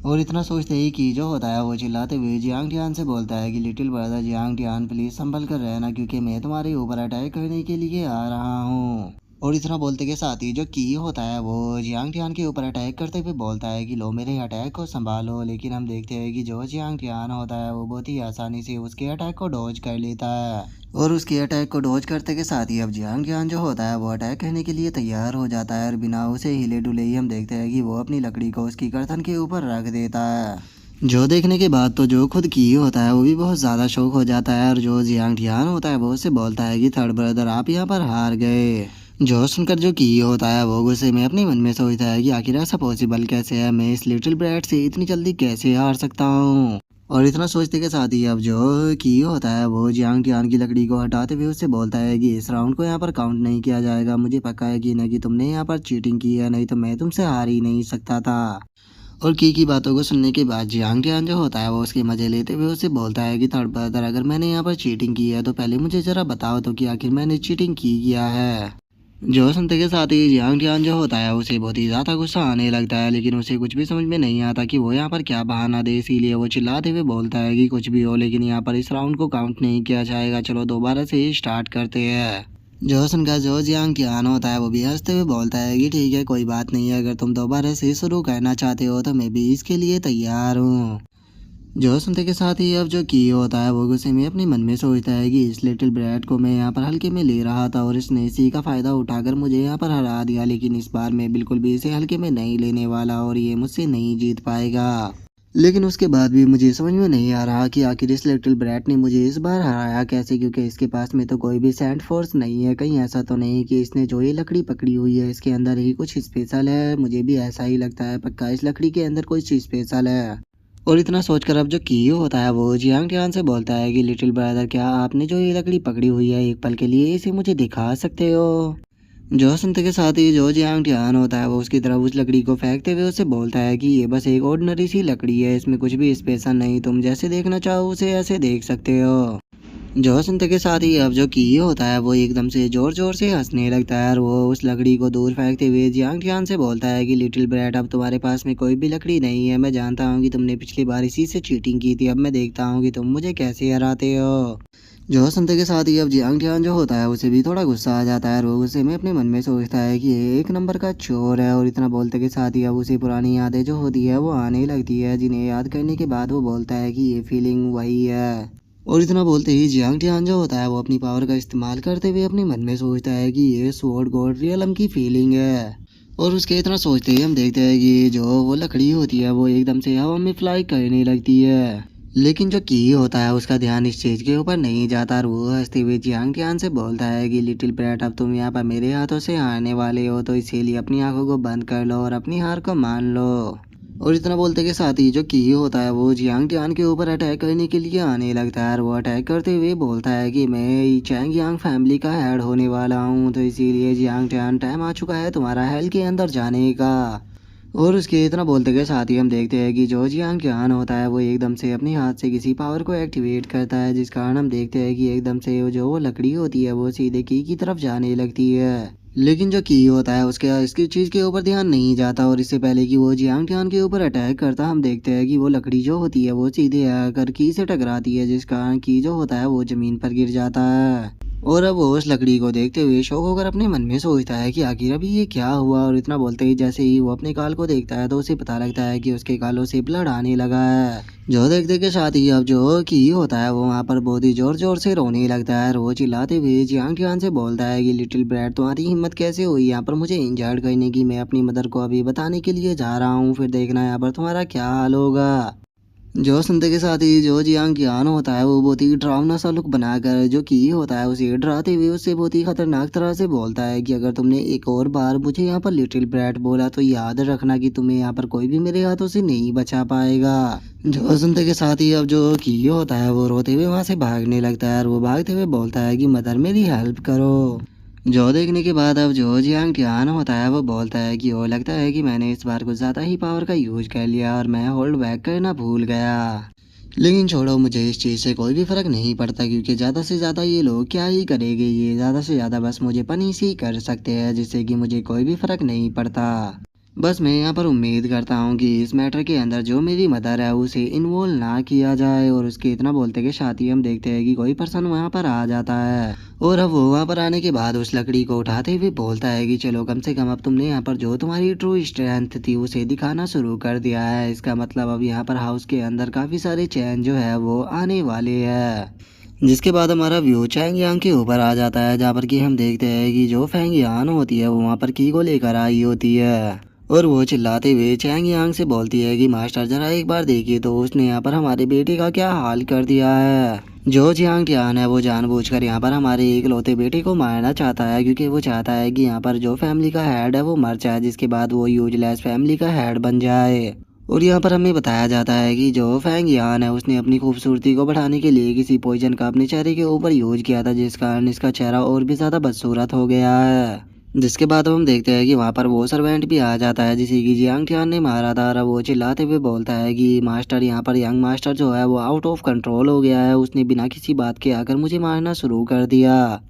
और इतना सोचते ही कि जो होता है वो चिल्लाते हुए जियांग टियान से बोलता है कि little brother Jiang Tian please संभल कर रहना, क्योंकि मैं तुम्हारे ऊपर अटैक करने के लिए आ रहा हूँ। और इतना बोलते के साथ ही जो की होता है वो जियांग टियान के ऊपर अटैक करते हुए बोलता है कि लो मेरे अटैक को संभालो, लेकिन हम देखते हैं कि जो जियांग टियान होता है वो बहुत ही आसानी से उसके अटैक को डॉज कर लेता है। और उसके अटैक को डॉज करते के साथ ही अब जियांग टियान जो होता है वो अटैक करने के लिए तैयार हो जाता है और बिना उसे हिले डुले ही हम देखते हैं कि वो अपनी लकड़ी को उसकी गर्दन के ऊपर रख देता है। जो देखने के बाद तो जो खुद की होता है वो भी बहुत ज़्यादा शौक हो जाता है और जो जियांग टियान होता है वो उससे बोलता है कि थर्ड ब्रदर आप यहाँ पर हार गए। जो सुनकर जो की होता है वो गुस्से में अपने मन में सोचता है कि आखिर ऐसा पॉसिबल कैसे है, मैं इस लिटिल ब्रैट से इतनी जल्दी कैसे हार सकता हूँ। और इतना सोचते के साथ ही अब जो की होता है वो जियांग टियान की लकड़ी को हटाते हुए उससे बोलता है कि इस राउंड को यहाँ पर काउंट नहीं किया जाएगा, मुझे पक्का है कि न कि तुमने यहाँ पर चीटिंग की है, नहीं तो मैं तुमसे हार ही नहीं सकता था। और की बातों को सुनने के बाद जियांग टियान जो होता है वो उसके मजे लेते हुए उससे बोलता है कि थर्ड ब्रदर अगर मैंने यहाँ पर चीटिंग की है तो पहले मुझे ज़रा बताओ तो कि आखिर मैंने चीटिंग की किया है। जो सुनते के साथ ही जियांग टियान जो होता है उसे बहुत ही ज़्यादा गुस्सा आने लगता है, लेकिन उसे कुछ भी समझ में नहीं आता कि वो यहाँ पर क्या बहाना दे। इसीलिए वो चिल्लाते हुए बोलता है कि कुछ भी हो, लेकिन यहाँ पर इस राउंड को काउंट नहीं किया जाएगा, चलो दोबारा से ही स्टार्ट करते हैं। जो सुनकर जो जियांग टियान होता है वो भी हंसते हुए बोलता है कि ठीक है, कोई बात नहीं है, अगर तुम दोबारा से शुरू करना चाहते हो तो मैं भी इसके लिए तैयार हूँ। जो सुनते के साथ ही अब जो की होता है वो गुस्से में अपने मन में सोचता है कि इस लिटिल ब्रैट को मैं यहाँ पर हल्के में ले रहा था और इसने इसी का फ़ायदा उठाकर मुझे यहाँ पर हरा दिया, लेकिन इस बार मैं बिल्कुल भी इसे हल्के में नहीं लेने वाला और ये मुझसे नहीं जीत पाएगा। लेकिन उसके बाद भी मुझे समझ में नहीं आ रहा कि आखिर इस लिटिल ब्रैट ने मुझे इस बार हराया कैसे, क्योंकि इसके पास में तो कोई भी सेंट फोर्स नहीं है। कहीं ऐसा तो नहीं कि इसने जो ये लकड़ी पकड़ी हुई है इसके अंदर ही कुछ स्पेशल है। मुझे भी ऐसा ही लगता है, पक्का इस लकड़ी के अंदर कोई चीज़ स्पेशल है। और इतना सोचकर अब जो कियो होता है वो जियांग टियान से बोलता है कि लिटिल ब्रदर, क्या आपने जो ये लकड़ी पकड़ी हुई है एक पल के लिए इसे मुझे दिखा सकते हो। जो सुनते के साथ ही जो जियांग टियान होता है वो उसकी तरफ उस लकड़ी को फेंकते हुए उससे बोलता है कि ये बस एक ऑर्डिनरी सी लकड़ी है, इसमें कुछ भी स्पेशल नहीं, तुम जैसे देखना चाहो उसे ऐसे देख सकते हो। जो सुनते के साथ ही अब जो की होता है वो एकदम से जोर जोर से हंसने लगता है और वो उस लकड़ी को दूर फेंकते हुए जियांग टियान से बोलता है कि लिटिल ब्रैट, अब तुम्हारे पास में कोई भी लकड़ी नहीं है। मैं जानता हूँ कि तुमने पिछली बार इसी से चीटिंग की थी, अब मैं देखता हूँ कि तुम मुझे कैसे हराते हो। जो सुनते के साथ ही अब जियांग टियान जो होता है उसे भी थोड़ा गुस्सा आ जाता है और वो गुस्से में अपने मन में सोचता है कि ये एक नंबर का चोर है। और इतना बोलते के साथ ही अब उसे पुरानी यादें जो होती है वो आने लगती है, जिन्हें याद करने के बाद वो बोलता है कि ये फीलिंग वही है। और इतना बोलते ही जियांग टियान जो होता है वो अपनी पावर का इस्तेमाल करते हुए अपने मन में सोचता है कि ये स्वॉर्ड गॉड रियलम की फीलिंग है। और उसके इतना सोचते ही हम देखते हैं कि जो वो लकड़ी होती है वो एकदम से हवा में फ्लाई करने लगती है। लेकिन जो की होता है उसका ध्यान इस चीज के ऊपर नहीं जाता और वो हंसते हुए जियांग टियान से बोलता है कि लिटिल ब्रैट, अब तुम यहाँ पर मेरे हाथों से हारने वाले हो, तो इसीलिए अपनी आंखों को बंद कर लो और अपनी हार को मान लो। और इतना बोलते के साथ ही जो की होता है वो जियांग टियान के ऊपर अटैक करने के लिए आने लगता है और वो अटैक करते हुए बोलता है कि मैं चैंग यांग फैमिली का हेड होने वाला हूँ, तो इसीलिए जियांग टियान टाइम आ चुका है तुम्हारा हेल के अंदर जाने का। और उसके इतना बोलते के साथ ही हम देखते हैं कि जो जियांग टियान होता है वो एकदम से अपने हाथ से किसी पावर को एक्टिवेट करता है, जिस कारण हम देखते हैं कि एकदम से वो जो वो लकड़ी होती है वो सीधे की तरफ जाने लगती है। लेकिन जो की होता है उसके इसकी चीज़ के ऊपर ध्यान नहीं जाता और इससे पहले कि वो जियांग टियान के ऊपर अटैक करता हम देखते हैं कि वो लकड़ी जो होती है वो सीधे आकर की से टकराती है, जिस कारण की जो होता है वो ज़मीन पर गिर जाता है। और अब वो उस लकड़ी को देखते हुए शौक होकर अपने मन में सोचता है कि आखिर अभी ये क्या हुआ। और इतना बोलते ही जैसे ही वो अपने काल को देखता है तो उसे पता लगता है कि उसके कालों से ब्लड आने लगा है। जो देखते के साथ ही अब जो की होता है वो वहाँ पर बहुत ही जोर जोर से रोने लगता है और वो चिल्लाते हुए जियांग टियान से बोलता है कि लिटिल ब्रैट, तुम्हारी हिम्मत कैसे हुई यहाँ पर मुझे इंजर्ड करने की। मैं अपनी मदर को अभी बताने के लिए जा रहा हूँ, फिर देखना यहाँ पर तुम्हारा क्या हाल होगा। जो सुनते के साथ ही जो जियांग ज्ञान होता है वो बहुत ही डरावना सा लुक बनाकर जो की होता है उसे डराते हुए उससे बहुत ही खतरनाक तरह से बोलता है कि अगर तुमने एक और बार मुझे यहाँ पर लिटिल ब्रैट बोला तो याद रखना कि तुम्हें यहाँ पर कोई भी मेरे हाथों से नहीं बचा पाएगा। जो सुनते के साथ ही अब जो की होता है वो रोते हुए वहां से भागने लगता है और वो भागते हुए बोलता है कि मदर मेरी हेल्प करो। जो देखने के बाद अब जो जियांग टियान होता है वो बोलता है कि वो लगता है कि मैंने इस बार कुछ ज़्यादा ही पावर का यूज कर लिया और मैं होल्ड बैक करना भूल गया। लेकिन छोड़ो, मुझे इस चीज़ से कोई भी फ़र्क नहीं पड़ता, क्योंकि ज़्यादा से ज़्यादा ये लोग क्या ही करेंगे, ये ज़्यादा से ज़्यादा बस मुझे पनिश ही कर सकते हैं, जिससे कि मुझे कोई भी फ़र्क नहीं पड़ता। बस मैं यहाँ पर उम्मीद करता हूँ कि इस मैटर के अंदर जो मेरी मदर है उसे इन्वॉल्व ना किया जाए। और उसके इतना बोलते के साथ ही हम देखते हैं कि कोई पर्सन वहाँ पर आ जाता है और अब वो वहाँ पर आने के बाद उस लकड़ी को उठाते हुए बोलता है कि चलो, कम से कम अब तुमने यहाँ पर जो तुम्हारी ट्रू स्ट्रेंथ थी उसे दिखाना शुरू कर दिया है। इसका मतलब अब यहाँ पर हाउस के अंदर काफ़ी सारे चेंज जो है वो आने वाले हैं। जिसके बाद हमारा व्यू चैंग यांग के ऊपर आ जाता है, जहाँ पर कि हम देखते हैं कि जो फेंग यान होती है वो वहाँ पर की को लेकर आई होती है और वो चिल्लाते हुए चैंग यांग से बोलती है कि मास्टर, जरा एक बार देखिए तो उसने यहाँ पर हमारे बेटे का क्या हाल कर दिया है। जो जियांग टियान है वो जानबूझकर यहाँ पर हमारे इकलौते बेटे को मारना चाहता है, क्योंकि वो चाहता है कि यहाँ पर जो फैमिली का हेड है वो मर जाए, जिसके बाद वो यूजलेस फैमिली का हेड बन जाए। और यहाँ पर हमें बताया जाता है कि जो फैंग यान है उसने अपनी खूबसूरती को बढ़ाने के लिए किसी पॉइजन का अपने चेहरे के ऊपर यूज किया था, जिस कारण इसका चेहरा और भी ज़्यादा बदसूरत हो गया है। जिसके बाद हम देखते हैं कि वहाँ पर वो सर्वेंट भी आ जाता है जिसे कि जियांग टियान ने मारा था और वो चिल्लाते हुए बोलता है कि मास्टर, यहाँ पर यंग मास्टर जो है वो आउट ऑफ कंट्रोल हो गया है, उसने बिना किसी बात के आकर मुझे मारना शुरू कर दिया।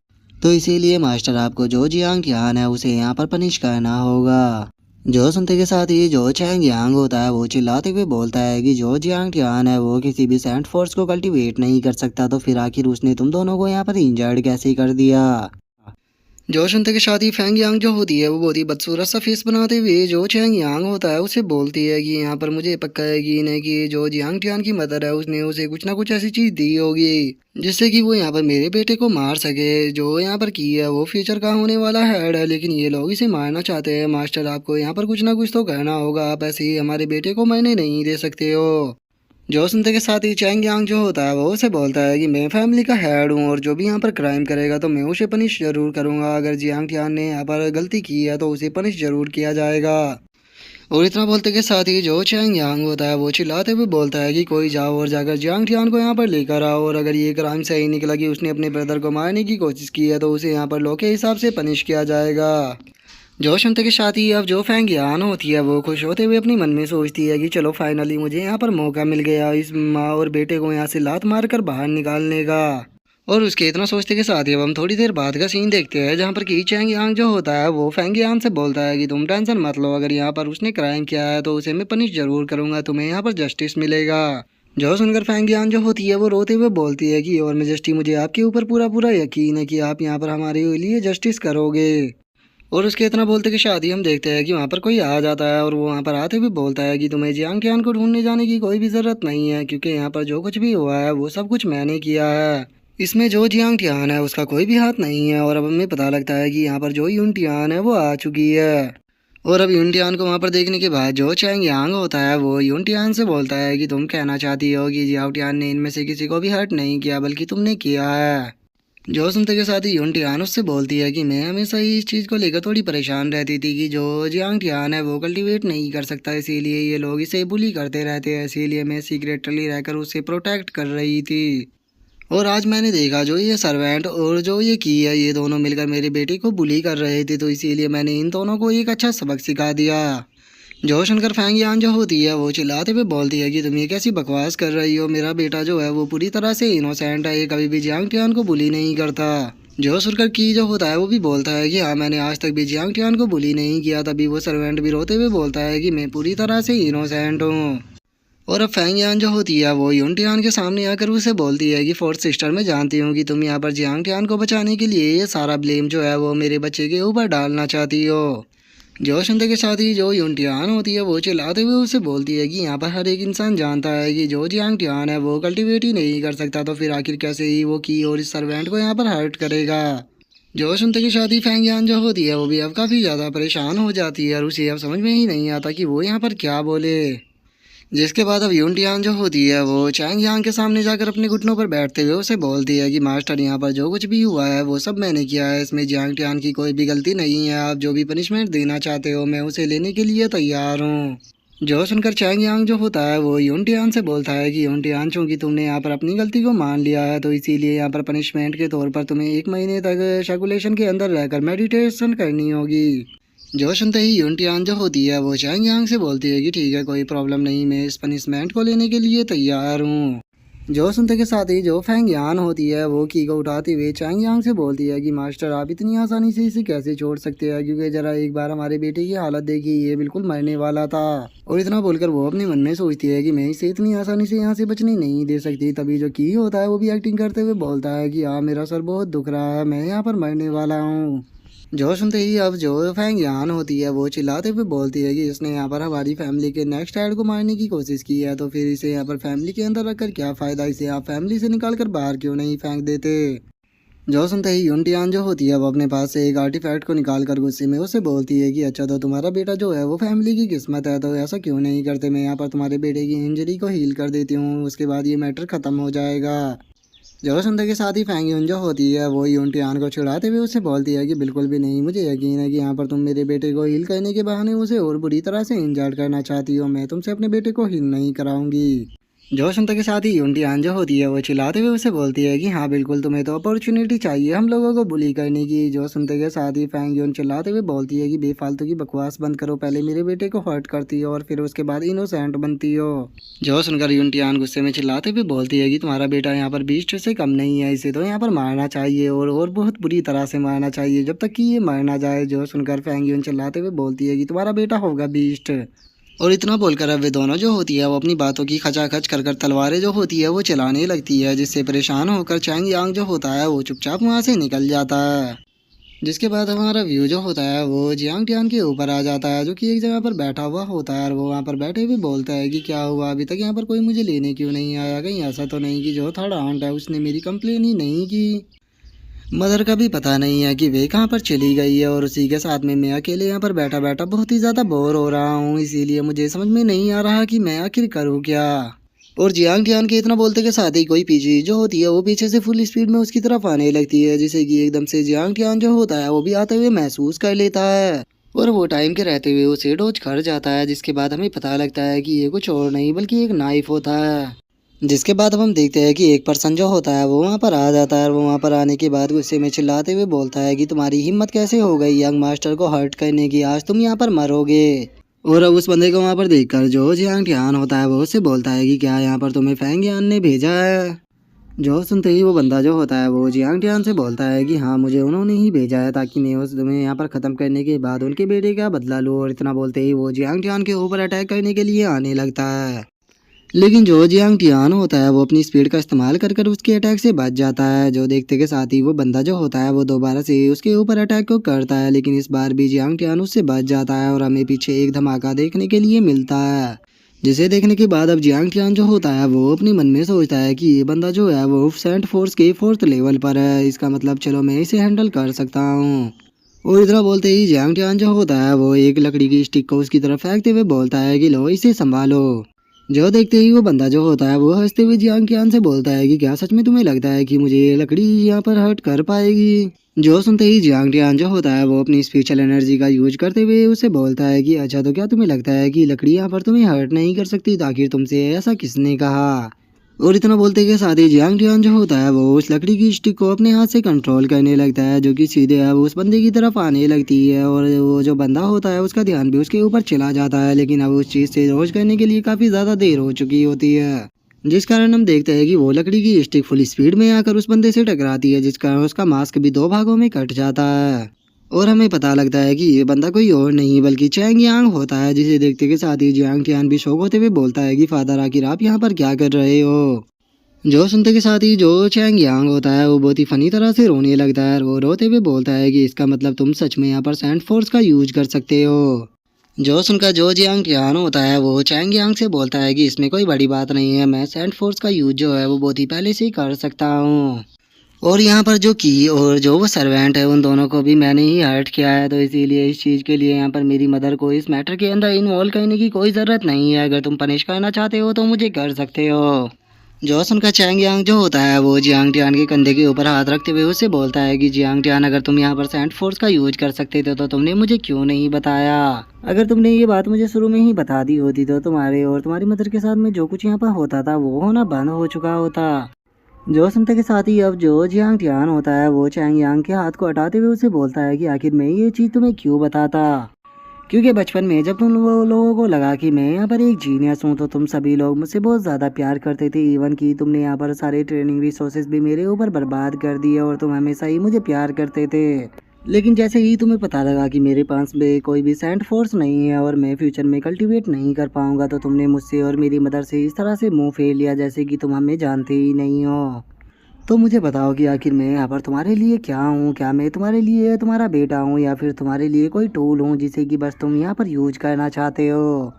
तो इसीलिए मास्टर आपको जो जियांग टियान है उसे यहाँ पर पनिश करना होगा। जो सुनते के साथ ही जो चैंग यांग होता है वो चिल्लाते हुए बोलता है कि जो जियांग टियान है वो किसी भी सेंट फोर्स को कल्टीवेट नहीं कर सकता, तो फिर आखिर उसने तुम दोनों को यहाँ पर इंजर्ड कैसे कर दिया। जो सुनते के साथ ही फैंग यांग जो होती है वो बहुत ही बदसूरत सा फेस बनाते हुए जो चैंग यांग होता है उसे बोलती है कि यहाँ पर मुझे पक्का है कि इन्हें कि जो जियांग टियान की मदर है उसने उसे कुछ ना कुछ ऐसी चीज दी होगी जिससे कि वो यहाँ पर मेरे बेटे को मार सके। जो यहाँ पर की है वो फ्यूचर का होने वाला हेड है, लेकिन ये लोग इसे मारना चाहते हैं। मास्टर आपको यहाँ पर कुछ ना कुछ तो करना होगा, आप ऐसे ही हमारे बेटे को मरने नहीं दे सकते हो। जो सुनते के साथ ही चैंग यांग जो होता है वो उसे बोलता है कि मैं फैमिली का हेड हूँ और जो भी यहाँ पर क्राइम करेगा तो मैं उसे पनिश जरूर करूँगा। अगर जियांग टियान ने यहाँ पर गलती की है तो उसे पनिश जरूर किया जाएगा। और इतना बोलते के साथ ही जो चैंग यांग होता है वो चिल्लाते हुए बोलता है कि कोई जाओ और जाकर जियांग टियान को यहाँ पर लेकर आओ, और अगर ये क्राइम सही निकला कि उसने अपने ब्रदर को मारने की कोशिश की है तो उसे यहाँ पर लॉ के हिसाब से पनिश किया जाएगा। जो सुनते के साथ ही अब जो फैंग यान होती है वो खुश होते हुए अपनी मन में सोचती है कि चलो फाइनली मुझे यहाँ पर मौका मिल गया इस माँ और बेटे को यहाँ से लात मार कर बाहर निकालने का। और उसके इतना सोचते के साथ ही अब हम थोड़ी देर बाद का सीन देखते हैं जहाँ पर कि चैंग यांग जो होता है वो फैंग यान से बोलता है कि तुम टेंशन मत लो, अगर यहाँ पर उसने क्राइम किया है तो उसे मैं पनिश जरूर करूँगा, तुम्हें यहाँ पर जस्टिस मिलेगा। जो सुनकर फैंग यान जो होती है वो रोते हुए बोलती है कि और मेजेस्टी मुझे आपके ऊपर पूरा पूरा यकीन है कि आप यहाँ पर हमारे लिए जस्टिस करोगे। और उसके इतना बोलते के शादी हम देखते हैं कि वहाँ पर कोई आ जाता है और वो वहाँ पर आते हुए बोलता है कि तुम्हें जियांग टियान को ढूंढने जाने की कोई भी ज़रूरत नहीं है, क्योंकि यहाँ पर जो कुछ भी हुआ है वो सब कुछ मैंने किया है। इसमें जो जियांग टियान है उसका कोई भी हाथ नहीं है। और अब हमें पता लगता है कि यहाँ पर जो यून टियान है वो आ चुकी है। और अब यून टियान को वहाँ पर देखने के बाद जो चैंग यांग होता है वो यून टियान से बोलता है कि तुम कहना चाहती हो कि जियाओ टियान ने इनमें से किसी को भी हर्ट नहीं किया बल्कि तुमने किया है। जो सुनते के साथ ही यून टियान उससे बोलती है कि मैं हमेशा ही इस चीज़ को लेकर थोड़ी परेशान रहती थी कि जो जियांग टियान है वो कल्टीवेट नहीं कर सकता, इसीलिए ये लोग इसे बुली करते रहते हैं, इसीलिए मैं सीक्रेटली रहकर उसे प्रोटेक्ट कर रही थी। और आज मैंने देखा जो ये सर्वेंट और जो ये की है ये दोनों मिलकर मेरे बेटे को बुली कर रहे थे, तो इसीलिए मैंने इन दोनों को एक अच्छा सबक सिखा दिया। जो सुनकर फैंग यान जो होती है वो चिल्लाते हुए बोलती है कि तुम ये कैसी बकवास कर रही हो, मेरा बेटा जो है वो पूरी तरह से इनोसेंट है, ये कभी भी जियांग टियान को बुली नहीं करता। जो सुनकर की जो होता है वो भी बोलता है कि हाँ मैंने आज तक भी जियांग टियान को बुली नहीं किया। तभी वो सर्वेंट भी रोते हुए बोलता है कि मैं पूरी तरह से इनोसेंट हूँ। और अब फैंग यान जो होती है वो यून टियान के सामने आकर उसे बोलती है कि फोर्थ सिस्टर मैं जानती हूँ कि तुम यहाँ पर जियांग टियान को बचाने के लिए ये सारा ब्लेम जो है वो मेरे बच्चे के ऊपर डालना चाहती हो। जो सुनते के साथ ही जो यून टियान होती है वो चिल्लाते हुए उसे बोलती है कि यहाँ पर हर एक इंसान जानता है कि जो जियांग टियान है वो कल्टीवेट ही नहीं कर सकता, तो फिर आखिर कैसे ही वो की और इस सर्वेंट को यहाँ पर हर्ट करेगा। जो सुनते के साथ ही फैंग यान जो होती है वो भी अब काफ़ी ज़्यादा परेशान हो जाती है और उसे अब समझ में ही नहीं आता कि वो यहाँ पर क्या बोले। जिसके बाद अब यून टियान जो होती है वो चैंग यांग के सामने जाकर अपने घुटनों पर बैठते हुए उसे बोलती है कि मास्टर यहाँ पर जो कुछ भी हुआ है वो सब मैंने किया है, इसमें जियांग टियान की कोई भी गलती नहीं है, आप जो भी पनिशमेंट देना चाहते हो मैं उसे लेने के लिए तैयार हूँ। जो सुनकर चैंग यांग जो होता है वो यून टियान से बोलता है कि यून टियान चूंकि तुमने यहाँ पर अपनी गलती को मान लिया है तो इसीलिए यहाँ पर पनिशमेंट के तौर पर तुम्हें 1 महीने तक सर्कुलेशन के अंदर रहकर मेडिटेशन करनी होगी। जो सुनते ही यून टियान जो होती है वो चैंग यांग से बोलती है कि ठीक है कोई प्रॉब्लम नहीं, मैं इस पनिशमेंट को लेने के लिए तैयार हूँ। जो सुनते के साथ ही जो फैंग यान होती है वो की को उठाते हुए चैंग यांग से बोलती है कि मास्टर आप इतनी आसानी से इसे कैसे छोड़ सकते हैं, क्योंकि जरा एक बार हमारे बेटे की हालत देखी, ये बिल्कुल मरने वाला था। और इतना बोलकर वो अपने मन में सोचती है कि मैं इसे इतनी आसानी से यहाँ से बचने नहीं दे सकती। तभी जो की होता है वो भी एक्टिंग करते हुए बोलता है कि हाँ मेरा सर बहुत दुख रहा है, मैं यहाँ पर मरने वाला हूँ। जो सुनते ही अब जो फैंग यान होती है वो चिल्लाते हुए बोलती है कि इसने यहाँ पर हमारी फैमिली के नेक्स्ट हेड को मारने की कोशिश की है, तो फिर इसे यहाँ पर फैमिली के अंदर रखकर क्या फ़ायदा, इसे आप फैमिली से निकाल कर बाहर क्यों नहीं फेंक देते। जो सुनते ही यून टियान जो होती है वो अपने पास से एक आर्टिफैक्ट को निकाल कर गुस्से में उसे बोलती है कि अच्छा तो तुम्हारा बेटा जो है वो फैमिली की किस्मत है, तो ऐसा क्यों नहीं करते, मैं यहाँ पर तुम्हारे बेटे की इंजरी को हील कर देती हूँ, उसके बाद ये मैटर ख़त्म हो जाएगा। जो सुनते के साथ ही फैंग यून जो होती है वो यून टियान को छुड़ाते हुए उसे बोलती है कि बिल्कुल भी नहीं, मुझे यकीन है कि यहाँ पर तुम मेरे बेटे को हील करने के बहाने उसे और बुरी तरह से इंजर्ड करना चाहती हो, मैं तुमसे अपने बेटे को हील नहीं कराऊंगी। जो सुनते के साथ ही यूनटियान जो होती है वो चिल्लाते हुए उसे बोलती है कि हाँ बिल्कुल, तुम्हें तो अपॉर्चुनिटी चाहिए हम लोगों को बुली करने की। जो सुनते के साथ ही फैंग यून चिल्लाते हुए बोलती है कि बेफालतू की बकवास बंद करो, पहले मेरे बेटे को हर्ट करती हो और फिर उसके बाद इनोसेंट बनती हो। जो सुनकर यूनटियान गुस्से में चिल्लाते हुए बोलती है कि तुम्हारा बेटा यहाँ पर बीस्ट से कम नहीं है, इसे तो यहाँ पर मारना चाहिए और बहुत बुरी तरह से मारना चाहिए जब तक कि ये मर ना जाए। जो सुनकर फैंग यून चिल्लाते हुए बोलती है कि तुम्हारा बेटा होगा बीस्ट। और इतना बोलकर अब वे दोनों जो होती है वो अपनी बातों की खचाखच कर कर तलवारें जो होती है वो चलाने लगती है, जिससे परेशान होकर चैंग यांग जो होता है वो चुपचाप वहाँ से निकल जाता है। जिसके बाद हमारा व्यू जो होता है वो जियांग टियान के ऊपर आ जाता है, जो कि एक जगह पर बैठा हुआ होता है और वो वहाँ पर बैठे हुए बोलता है कि क्या हुआ, अभी तक यहाँ पर कोई मुझे लेने क्यों नहीं आया, कहीं ऐसा तो नहीं कि जो थर्ड आंट है उसने मेरी कंप्लेन ही नहीं की। मदर का भी पता नहीं है कि वे कहाँ पर चली गई है और उसी के साथ में मैं अकेले यहाँ पर बैठा बैठा बहुत ही ज़्यादा बोर हो रहा हूँ, इसीलिए मुझे समझ में नहीं आ रहा कि मैं आखिर करूँ क्या। और जियांग टियान के इतना बोलते के साथ ही कोई पीछे जो होती है वो पीछे से फुल स्पीड में उसकी तरफ आने लगती है, जिसे कि एकदम से जियांग टियान जो होता है वो भी आते हुए महसूस कर लेता है और वो टाइम के रहते हुए उसे डोज कर जाता है। जिसके बाद हमें पता लगता है कि ये कुछ और नहीं बल्कि एक नाइफ होता है। जिसके बाद अब हम देखते हैं कि एक पर्सन जो होता है वो वहाँ पर आ जाता है और वो वहाँ पर आने के बाद गुस्से में चिल्लाते हुए बोलता है कि तुम्हारी हिम्मत कैसे हो गई यंग मास्टर को हर्ट करने की, आज तुम यहाँ पर मरोगे। और अब उस बंदे को वहाँ पर देखकर जो जियांग टियान होता है वो उससे बोलता है कि क्या यहाँ पर तुम्हें फैंग यान ने भेजा है। जो सुनते ही वो बंदा जो होता है वो जियांग टियान से बोलता है कि हाँ मुझे उन्होंने ही भेजा है ताकि मैं उस तुम्हें यहाँ पर ख़त्म करने के बाद उनके बेटे का बदला लूँ। और इतना बोलते ही वो जियांग टियान के ऊपर अटैक करने के लिए आने लगता है, लेकिन जो जियांग टियान होता है वो अपनी स्पीड का इस्तेमाल कर कर उसके अटैक से बच जाता है। जो देखते के साथ ही वो बंदा जो होता है वो दोबारा से उसके ऊपर अटैक को करता है, लेकिन इस बार भी जियांग टियान उससे बच जाता है और हमें पीछे एक धमाका देखने के लिए मिलता है। जिसे देखने के बाद अब जियांग टियान जो होता है वो अपने मन में सोचता है कि ये बंदा जो है वो सेंट फोर्स के 4th लेवल पर है, इसका मतलब चलो मैं इसे हैंडल कर सकता हूँ। और इतना बोलते ही जियांग टियान जो होता है वो एक लकड़ी की स्टिक को उसकी तरफ फेंकते हुए बोलता है कि लो इसे संभालो। जो देखते ही वो बंदा जो होता है वो हंसते हुए जियांग टियान से बोलता है कि क्या सच में तुम्हें लगता है कि मुझे ये लकड़ी यहाँ पर हर्ट कर पाएगी। जो सुनते ही जियांग टियान जो होता है वो अपनी स्पिरिचुअल एनर्जी का यूज करते हुए उसे बोलता है कि अच्छा तो क्या तुम्हें लगता है कि लकड़ी यहाँ पर तुम्हें हर्ट नहीं कर सकती, तो आखिर तुमसे ऐसा किसने कहा। और इतना बोलते के साथ ही जियांग टियान जो होता है वो उस लकड़ी की स्टिक को अपने हाथ से कंट्रोल करने लगता है, जो कि सीधे अब उस बंदे की तरफ आने लगती है। और वो जो बंदा होता है उसका ध्यान भी उसके ऊपर चला जाता है, लेकिन अब उस चीज़ से रोज करने के लिए काफ़ी ज़्यादा देर हो चुकी होती है। जिस कारण हम देखते हैं कि वो लकड़ी की स्टिक फुल स्पीड में आकर उस बंदे से टकराती है, जिस कारण उसका मास्क भी 2 भागों में कट जाता है। और हमें पता लगता है कि ये बंदा कोई और नहीं बल्कि चैंग यांग होता है, जिसे देखते के साथ ही जियांग टियान भी शौक होते हुए बोलता है कि फादर आखिर आप यहाँ पर क्या कर रहे हो। जो सुनते के साथ ही जो चैंग यांग होता है वो बहुत ही फनी तरह से रोने लगता है और वो रोते हुए बोलता है कि इसका मतलब तुम सच में यहाँ पर सैंड फोर्स का यूज कर सकते हो। जो सुनकर जो जियांग टियान होता है वो चैंग यांग से बोलता है कि इसमें कोई बड़ी बात नहीं है, मैं सैंड फोर्स का यूज जो है वो बहुत ही पहले से ही कर सकता हूँ। और यहाँ पर जो की और जो वो सर्वेंट है उन दोनों को भी मैंने ही हर्ट किया है, तो इसीलिए इस चीज़ के लिए यहाँ पर मेरी मदर को इस मैटर के अंदर इन्वॉल्व करने की कोई ज़रूरत नहीं है। अगर तुम पनिश करना चाहते हो तो मुझे कर सकते हो। जो सुनकर चैंग यांग जो होता है वो जियांग टियान के कंधे के ऊपर हाथ रखते हुए उससे बोलता है कि जियांग टियान अगर तुम यहाँ पर सैंड फोर्स का यूज कर सकते थे तो तुमने मुझे क्यों नहीं बताया। अगर तुमने ये बात मुझे शुरू में ही बता दी होती तो तुम्हारे और तुम्हारी मदर के साथ में जो कुछ यहाँ पर होता था वो होना बंद हो चुका होता। जो सुनते के साथ ही अब जो जियांग टियान होता है वो चैंग यांग के हाथ को हटाते हुए उसे बोलता है कि आखिर मैं ये चीज़ तुम्हें क्यों बताता, क्योंकि बचपन में जब तुम लोगों को लगा कि मैं यहाँ पर एक जीनियस हूँ तो तुम सभी लोग मुझसे बहुत ज़्यादा प्यार करते थे, इवन कि तुमने यहाँ पर सारे ट्रेनिंग रिसोर्सेज भी मेरे ऊपर बर्बाद कर दिए और तुम हमेशा ही मुझे प्यार करते थे। लेकिन जैसे ही तुम्हें पता लगा कि मेरे पास में कोई भी सैंड फोर्स नहीं है और मैं फ्यूचर में कल्टीवेट नहीं कर पाऊंगा, तो तुमने मुझसे और मेरी मदर से इस तरह से मुंह फेर लिया जैसे कि तुम हमें जानते ही नहीं हो। तो मुझे बताओ कि आखिर मैं यहाँ पर तुम्हारे लिए क्या हूँ, क्या मैं तुम्हारे लिए तुम्हारा बेटा हूँ या फिर तुम्हारे लिए कोई टूल हूँ जिसे कि बस तुम यहाँ पर यूज करना चाहते हो।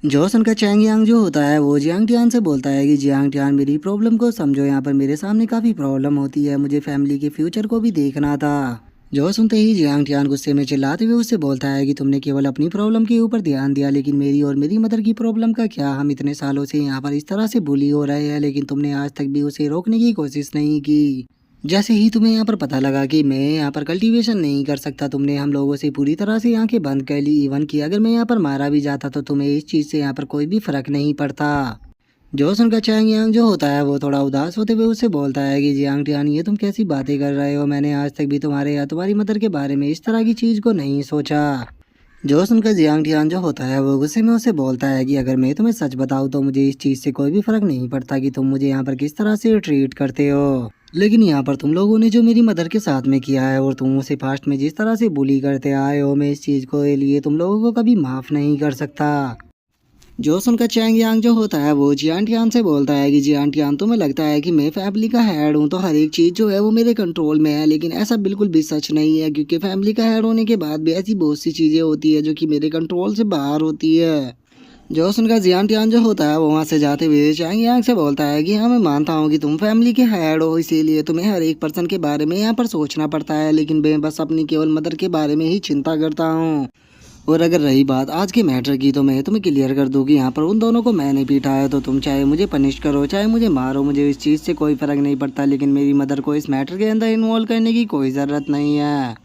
जो सुनकर चैंग यांग जो होता है वो जियांग टियान से बोलता है कि जियांग टियान मेरी प्रॉब्लम को समझो, यहाँ पर मेरे सामने काफ़ी प्रॉब्लम होती है, मुझे फैमिली के फ्यूचर को भी देखना था। जो सुनते ही जियांग टियान गुस्से में चिल्लाते हुए उससे बोलता है कि तुमने केवल अपनी प्रॉब्लम के ऊपर ध्यान दिया, लेकिन मेरी और मेरी मदर की प्रॉब्लम का क्या। हम इतने सालों से यहाँ पर इस तरह से बुली हो रहे हैं लेकिन तुमने आज तक भी उसे रोकने की कोशिश नहीं की। जैसे ही तुम्हें यहाँ पर पता लगा कि मैं यहाँ पर कल्टीवेशन नहीं कर सकता, तुमने हम लोगों से पूरी तरह से आंखें बंद कर ली। इवन कि अगर मैं यहाँ पर मारा भी जाता तो तुम्हें इस चीज़ से यहाँ पर कोई भी फर्क नहीं पड़ता। जो सुनकर चैंग यांग जो होता है वो थोड़ा उदास होते हुए उससे बोलता है कि जियांग टियान ये तुम कैसी बातें कर रहे हो, मैंने आज तक भी तुम्हारे या तुम्हारी मदर के बारे में इस तरह की चीज़ को नहीं सोचा। जो सुनकर जियांग टियान जो होता है वो गुस्से में उसे बोलता है कि अगर मैं तुम्हें सच बताऊं तो मुझे इस चीज़ से कोई भी फर्क नहीं पड़ता कि तुम मुझे यहाँ पर किस तरह से ट्रीट करते हो, लेकिन यहाँ पर तुम लोगों ने जो मेरी मदर के साथ में किया है और तुम उसे पास्ट में जिस तरह से बुली करते आए हो, मैं इस चीज़ को लिए तुम लोगों को कभी माफ़ नहीं कर सकता। जो सुनकर चैंग यांग जो होता है वो जियान टियान से बोलता है कि जियान टियान तुम्हें लगता है कि मैं फैमिली का हेड हूँ तो हर एक चीज़ जो है वो मेरे कंट्रोल में है, लेकिन ऐसा बिल्कुल भी सच नहीं है, क्योंकि फैमिली का हेड होने के बाद भी ऐसी बहुत सी चीज़ें होती है जो कि मेरे कंट्रोल से बाहर होती है। जो सुनकर जियान टियान जो होता है वो वहाँ से जाते हुए चैंग यांग से बोलता है कि हाँ मैं मानता हूँ कि तुम फैमिली के हेड हो, इसीलिए तुम्हें हर एक पर्सन के बारे में यहाँ पर सोचना पड़ता है, लेकिन मैं बस अपनी केवल मदर के बारे में ही चिंता करता हूँ। और अगर रही बात आज के मैटर की तो मैं तुम्हें क्लियर कर दूँ कि यहाँ पर उन दोनों को मैंने पीटा है, तो तुम चाहे मुझे पनिश करो चाहे मुझे मारो, मुझे इस चीज़ से कोई फ़र्क नहीं पड़ता, लेकिन मेरी मदर को इस मैटर के अंदर इन्वॉल्व करने की कोई ज़रूरत नहीं है।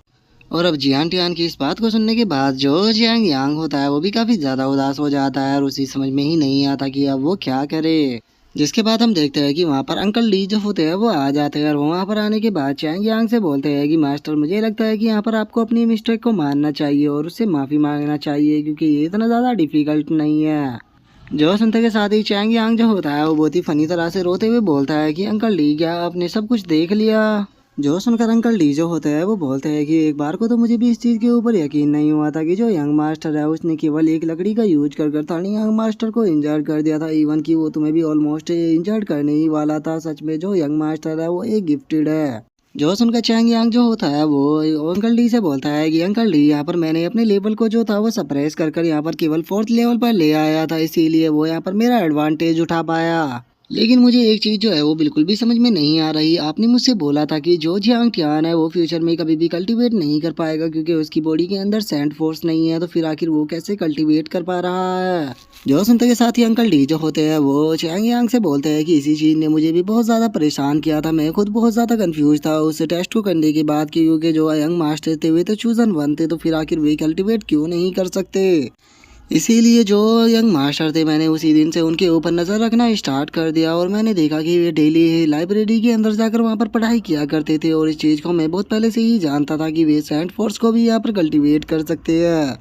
और अब जियान टियान की इस बात को सुनने के बाद जो जियांग यांग होता है वो भी काफ़ी ज़्यादा उदास हो जाता है और उसे समझ में ही नहीं आता कि अब वो क्या करे। जिसके बाद हम देखते हैं कि वहाँ पर अंकल ली जो होते हैं वो आ जाते हैं और वहाँ पर आने के बाद चैंग यांग से बोलते हैं कि मास्टर मुझे लगता है कि यहाँ पर आपको अपनी मिस्टेक को मानना चाहिए और उससे माफ़ी मांगना चाहिए, क्योंकि ये इतना ज़्यादा डिफ़िकल्ट नहीं है। जो सुनते के साथ ही चैंग यांग जो होता है वो बहुत ही फनी तरह से रोते हुए बोलता है कि अंकल ली क्या आपने सब कुछ देख लिया। जो सुनकर अंकल डी जो होते हैं वो बोलते हैं कि एक बार को तो मुझे भी इस चीज़ के ऊपर यकीन नहीं हुआ था कि जो यंग मास्टर है उसने केवल एक लकड़ी का यूज कर कर थानी यंग मास्टर को इंजर्ड कर दिया था, इवन कि वो तुम्हें भी ऑलमोस्ट इंजर्ड करने ही वाला था। सच में जो यंग मास्टर है वो एक गिफ्टेड है। जो सुनकर चैंग यांग जो होता है वो अंकल डी से बोलता है कि अंकल डी यहाँ पर मैंने अपने लेवल को जो था वो सप्रेस कर कर यहाँ पर केवल 4th लेवल पर ले आया था, इसीलिए वो यहाँ पर मेरा एडवांटेज उठा पाया। लेकिन मुझे एक चीज़ जो है वो बिल्कुल भी समझ में नहीं आ रही। आपने मुझसे बोला था कि जो जियांग टियान है वो फ्यूचर में कभी भी कल्टीवेट नहीं कर पाएगा क्योंकि उसकी बॉडी के अंदर सेंट फोर्स नहीं है, तो फिर आखिर वो कैसे कल्टीवेट कर पा रहा है। जो सुनते के साथ ही अंकल डी जो होते हैं वो चैंग यांग से बोलते हैं कि इसी चीज़ ने मुझे भी बहुत ज़्यादा परेशान किया था, मैं खुद बहुत ज़्यादा कंफ्यूज था उस टेस्ट को करने के बाद क्योंकि जो यंग मास्टर थे वे तो चूजन वन थे, तो फिर आखिर वे कल्टीवेट क्यों नहीं कर सकते। इसीलिए जो यंग मास्टर थे मैंने उसी दिन से उनके ऊपर नज़र रखना स्टार्ट कर दिया और मैंने देखा कि वे डेली लाइब्रेरी के अंदर जाकर वहाँ पर पढ़ाई किया करते थे, और इस चीज़ को मैं बहुत पहले से ही जानता था कि वे सेंट फोर्स को भी यहाँ पर कल्टीवेट कर सकते हैं।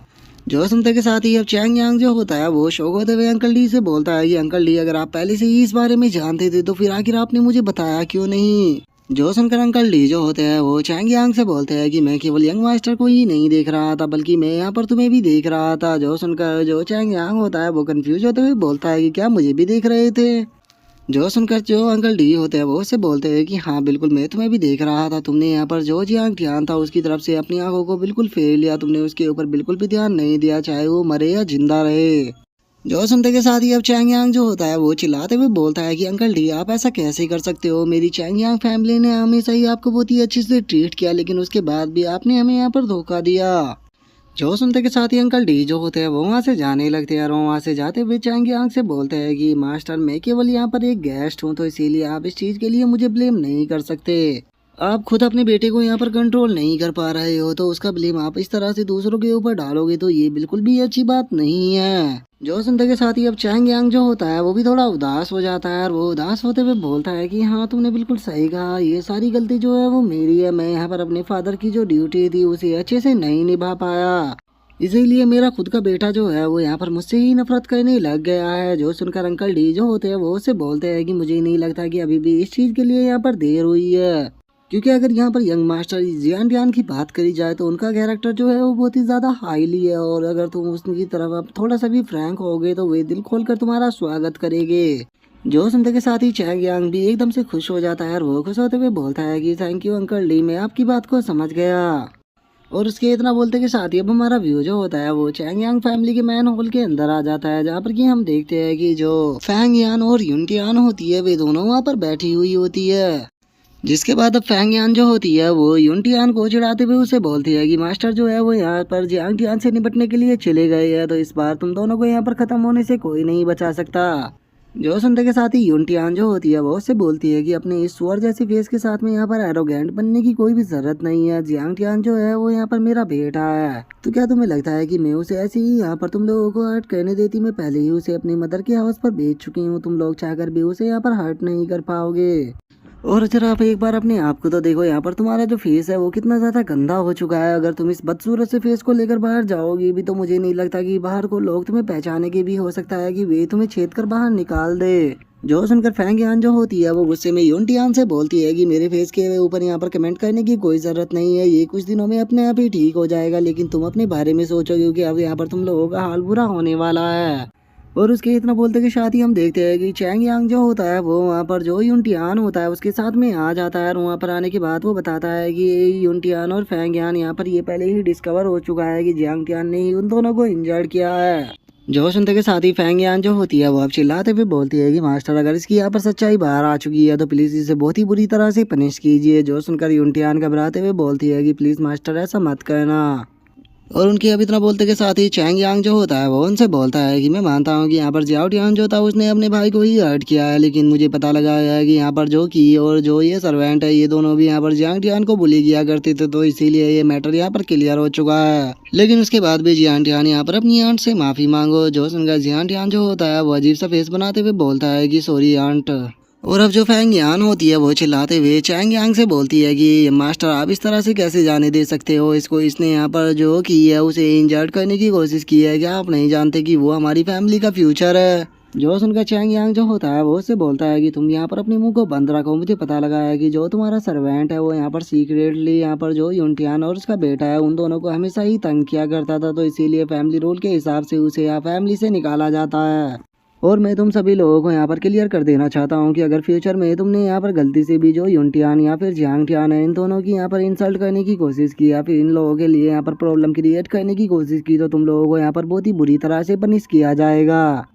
जो सुनते के साथ ही अब चैंग यांग जो होता है वो शौक होते हुए अंकल डी से बोलता है कि अंकल डी अगर आप पहले से ही इस बारे में जानते थे तो फिर आखिर आपने मुझे बताया क्यों नहीं। जो सुनकर अंकल डी जो होते हैं वो चैंग यांग से बोलते हैं कि मैं केवल यंग मास्टर को ही नहीं देख रहा था बल्कि मैं यहाँ पर तुम्हें भी देख रहा था। जो सुनकर जो चैंग यांग होता है वो कंफ्यूज होते हुए बोलता है कि क्या मुझे भी देख रहे थे। जो सुनकर जो अंकल डी होते हैं वो उससे बोलते हैं कि हाँ बिल्कुल मैं तुम्हें भी देख रहा था, तुमने यहाँ पर जो जियांग टियान था उसकी तरफ से अपनी आंखों को बिल्कुल फेर लिया, तुमने उसके ऊपर बिल्कुल भी ध्यान नहीं दिया चाहे वो मरे या जिंदा रहे। जो सुनते के साथ ही अब चैंग यांग जो होता है वो चिल्लाते हुए बोलता है कि अंकल डी आप ऐसा कैसे कर सकते हो, मेरी चैंग यांग फैमिली ने हमेशा ही आपको बहुत ही अच्छे से ट्रीट किया लेकिन उसके बाद भी आपने हमें यहाँ पर धोखा दिया। जो सुनते के साथ ही अंकल डी जो होते हैं वो वहाँ से जाने लगते हैं और वहाँ से जाते हुए चैंग यांग से बोलते हैं कि मास्टर मैं केवल यहाँ पर एक गेस्ट हूँ, तो इसीलिए आप इस चीज़ के लिए मुझे ब्लेम नहीं कर सकते। आप खुद अपने बेटे को यहाँ पर कंट्रोल नहीं कर पा रहे हो तो उसका ब्लेम आप इस तरह से दूसरों के ऊपर डालोगे तो ये बिल्कुल भी अच्छी बात नहीं है। जो सुनते के साथ ही अब चैंग यांग जो होता है वो भी थोड़ा उदास हो जाता है और वो उदास होते हुए बोलता है कि हाँ तुमने बिल्कुल सही कहा, ये सारी गलती जो है वो मेरी है, मैं यहाँ पर अपने फादर की जो ड्यूटी थी उसे अच्छे से नहीं निभा पाया, इसीलिए मेरा खुद का बेटा जो है वो यहाँ पर मुझसे ही नफरत करने लग गया है। जो सुनकर अंकल डी जो होते हैं वो उससे बोलते हैं कि मुझे नहीं लगता कि अभी भी इस चीज़ के लिए यहाँ पर देर हुई है, क्योंकि अगर यहाँ पर यंग मास्टर जियान टियान की बात करी जाए तो उनका कैरेक्टर जो है वो बहुत ही ज़्यादा हाईली है, और अगर तुम उसकी तरफ अब थोड़ा सा भी फ्रैंक होगे तो वे दिल खोल कर तुम्हारा स्वागत करेंगे। जो सुनते के साथ ही चैंग यांग भी एकदम से खुश हो जाता है और वो खुश होते हुए बोलता है कि थैंक यू अंकल डी, मैं आपकी बात को समझ गया। और उसके इतना बोलते के साथ ही अब हमारा व्यू जो होता है वो चैंग यांग फैमिली के मैन हॉल के अंदर आ जाता है, जहाँ पर कि हम देखते हैं कि जो फैंग यान और युन टियान होती है वे दोनों वहाँ पर बैठी हुई होती है। जिसके बाद अब फैंग यान जो होती है वो युन टियान को चिढ़ाते हुए उसे बोलती है कि मास्टर जो है वो यहाँ पर जियांग टियान से निपटने के लिए चले गए हैं, तो इस बार तुम दोनों को यहाँ पर खत्म होने से कोई नहीं बचा सकता। जो सुनते के साथ ही यूनटियान जो होती है वो उससे बोलती है कि अपने इस सुअर जैसी फेस के साथ में यहाँ पर एरोगेंट बनने की कोई भी जरूरत नहीं है। जियांग टियान जो है वो यहाँ पर मेरा बेटा है, तो क्या तुम्हें लगता है कि मैं उसे ऐसे ही यहाँ पर तुम लोगों को हर्ट करने देती? मैं पहले ही उसे अपनी मदर के हाउस पर बेच चुकी हूँ, तुम लोग चाहकर भी उसे यहाँ पर हर्ट नहीं कर पाओगे। और जरा आप एक बार अपने आप को तो देखो, यहाँ पर तुम्हारा जो फेस है वो कितना ज्यादा गंदा हो चुका है। अगर तुम इस बदसूरत से फेस को लेकर बाहर जाओगी भी तो मुझे नहीं लगता कि बाहर को लोग तुम्हें पहचाने के भी हो सकता है कि वे तुम्हें छेद कर बाहर निकाल दे। जो सुनकर फैंग यान जो होती है वो गुस्से में यूनटियान से बोलती है कि मेरे फेस के ऊपर यहाँ पर कमेंट करने की कोई जरूरत नहीं है, ये कुछ दिनों में अपने आप ही ठीक हो जाएगा, लेकिन तुम अपने बारे में सोचो क्योंकि अब यहाँ पर तुम लोगों का हाल बुरा होने वाला है। और उसके इतना बोलते के साथ ही हम देखते हैं कि चैंग यांग जो होता है वो वहाँ पर जो यूनटियान होता है उसके साथ में आ जाता है। और वहाँ पर आने के बाद वो बताता है कि यूनटियान और फैंग यान यहाँ पर ये पहले ही डिस्कवर हो चुका है कि जियांग टियान ने ही उन दोनों को इंजर्ड किया है। जो सुनते के साथ ही फैंग यान जो होती है वो अब चिल्लाते हुए बोलती है कि मास्टर अगर इसकी यहाँ पर सच्चाई बाहर आ चुकी है तो प्लीज इसे बहुत ही बुरी तरह से पनिश कीजिए। जो सुनकर यूनटियान घबराते हुए बोलती है कि प्लीज मास्टर ऐसा मत करना। और उनके अब इतना बोलते के साथ ही चैंग यांग जो होता है वो उनसे बोलता है कि मैं मानता हूँ कि यहाँ पर जियाओ टियान जो था उसने अपने भाई को ही हर्ट किया है, लेकिन मुझे पता लगा है कि यहाँ पर जो की और जो ये सर्वेंट है ये दोनों भी यहाँ पर जियांग टियान को बुली किया करते थे, तो इसीलिए ये मैटर यहाँ पर क्लियर हो चुका है। लेकिन उसके बाद भी जियांग टियान यहाँ पर अपनी आंट से माफी मांगो। जो सुनकर जियांग टियान जो होता है वो अजीब सा फेस बनाते हुए बोलता है कि सॉरी आंट। और अब जो फैंग यान होती है वो चिल्लाते हुए चैंग यांग से बोलती है कि मास्टर आप इस तरह से कैसे जाने दे सकते हो इसको, इसने यहाँ पर जो की है उसे इंजर्ड करने की कोशिश की है, क्या आप नहीं जानते कि वो हमारी फैमिली का फ्यूचर है? जो सुनकर चैंग यांग जो होता है वो उससे बोलता है कि तुम यहाँ पर अपने मुंह को बंद रखो, मुझे पता लगा है कि जो तुम्हारा सर्वेंट है वो यहाँ पर सीक्रेटली यहाँ पर जो यूनटियान और उसका बेटा है उन दोनों को हमेशा ही तंग किया करता था, तो इसीलिए फैमिली रूल के हिसाब से उसे यहाँ फैमिली से निकाला जाता है। और मैं तुम सभी लोगों को यहाँ पर क्लियर कर देना चाहता हूँ कि अगर फ्यूचर में तुमने यहाँ पर गलती से भी जो यूनटियान या फिर जियांग टियान है इन दोनों की यहाँ पर इंसल्ट करने की कोशिश की या फिर इन लोगों के लिए यहाँ पर प्रॉब्लम क्रिएट करने की कोशिश की तो तुम लोगों को यहाँ पर बहुत ही बुरी तरह से पनिश किया जाएगा।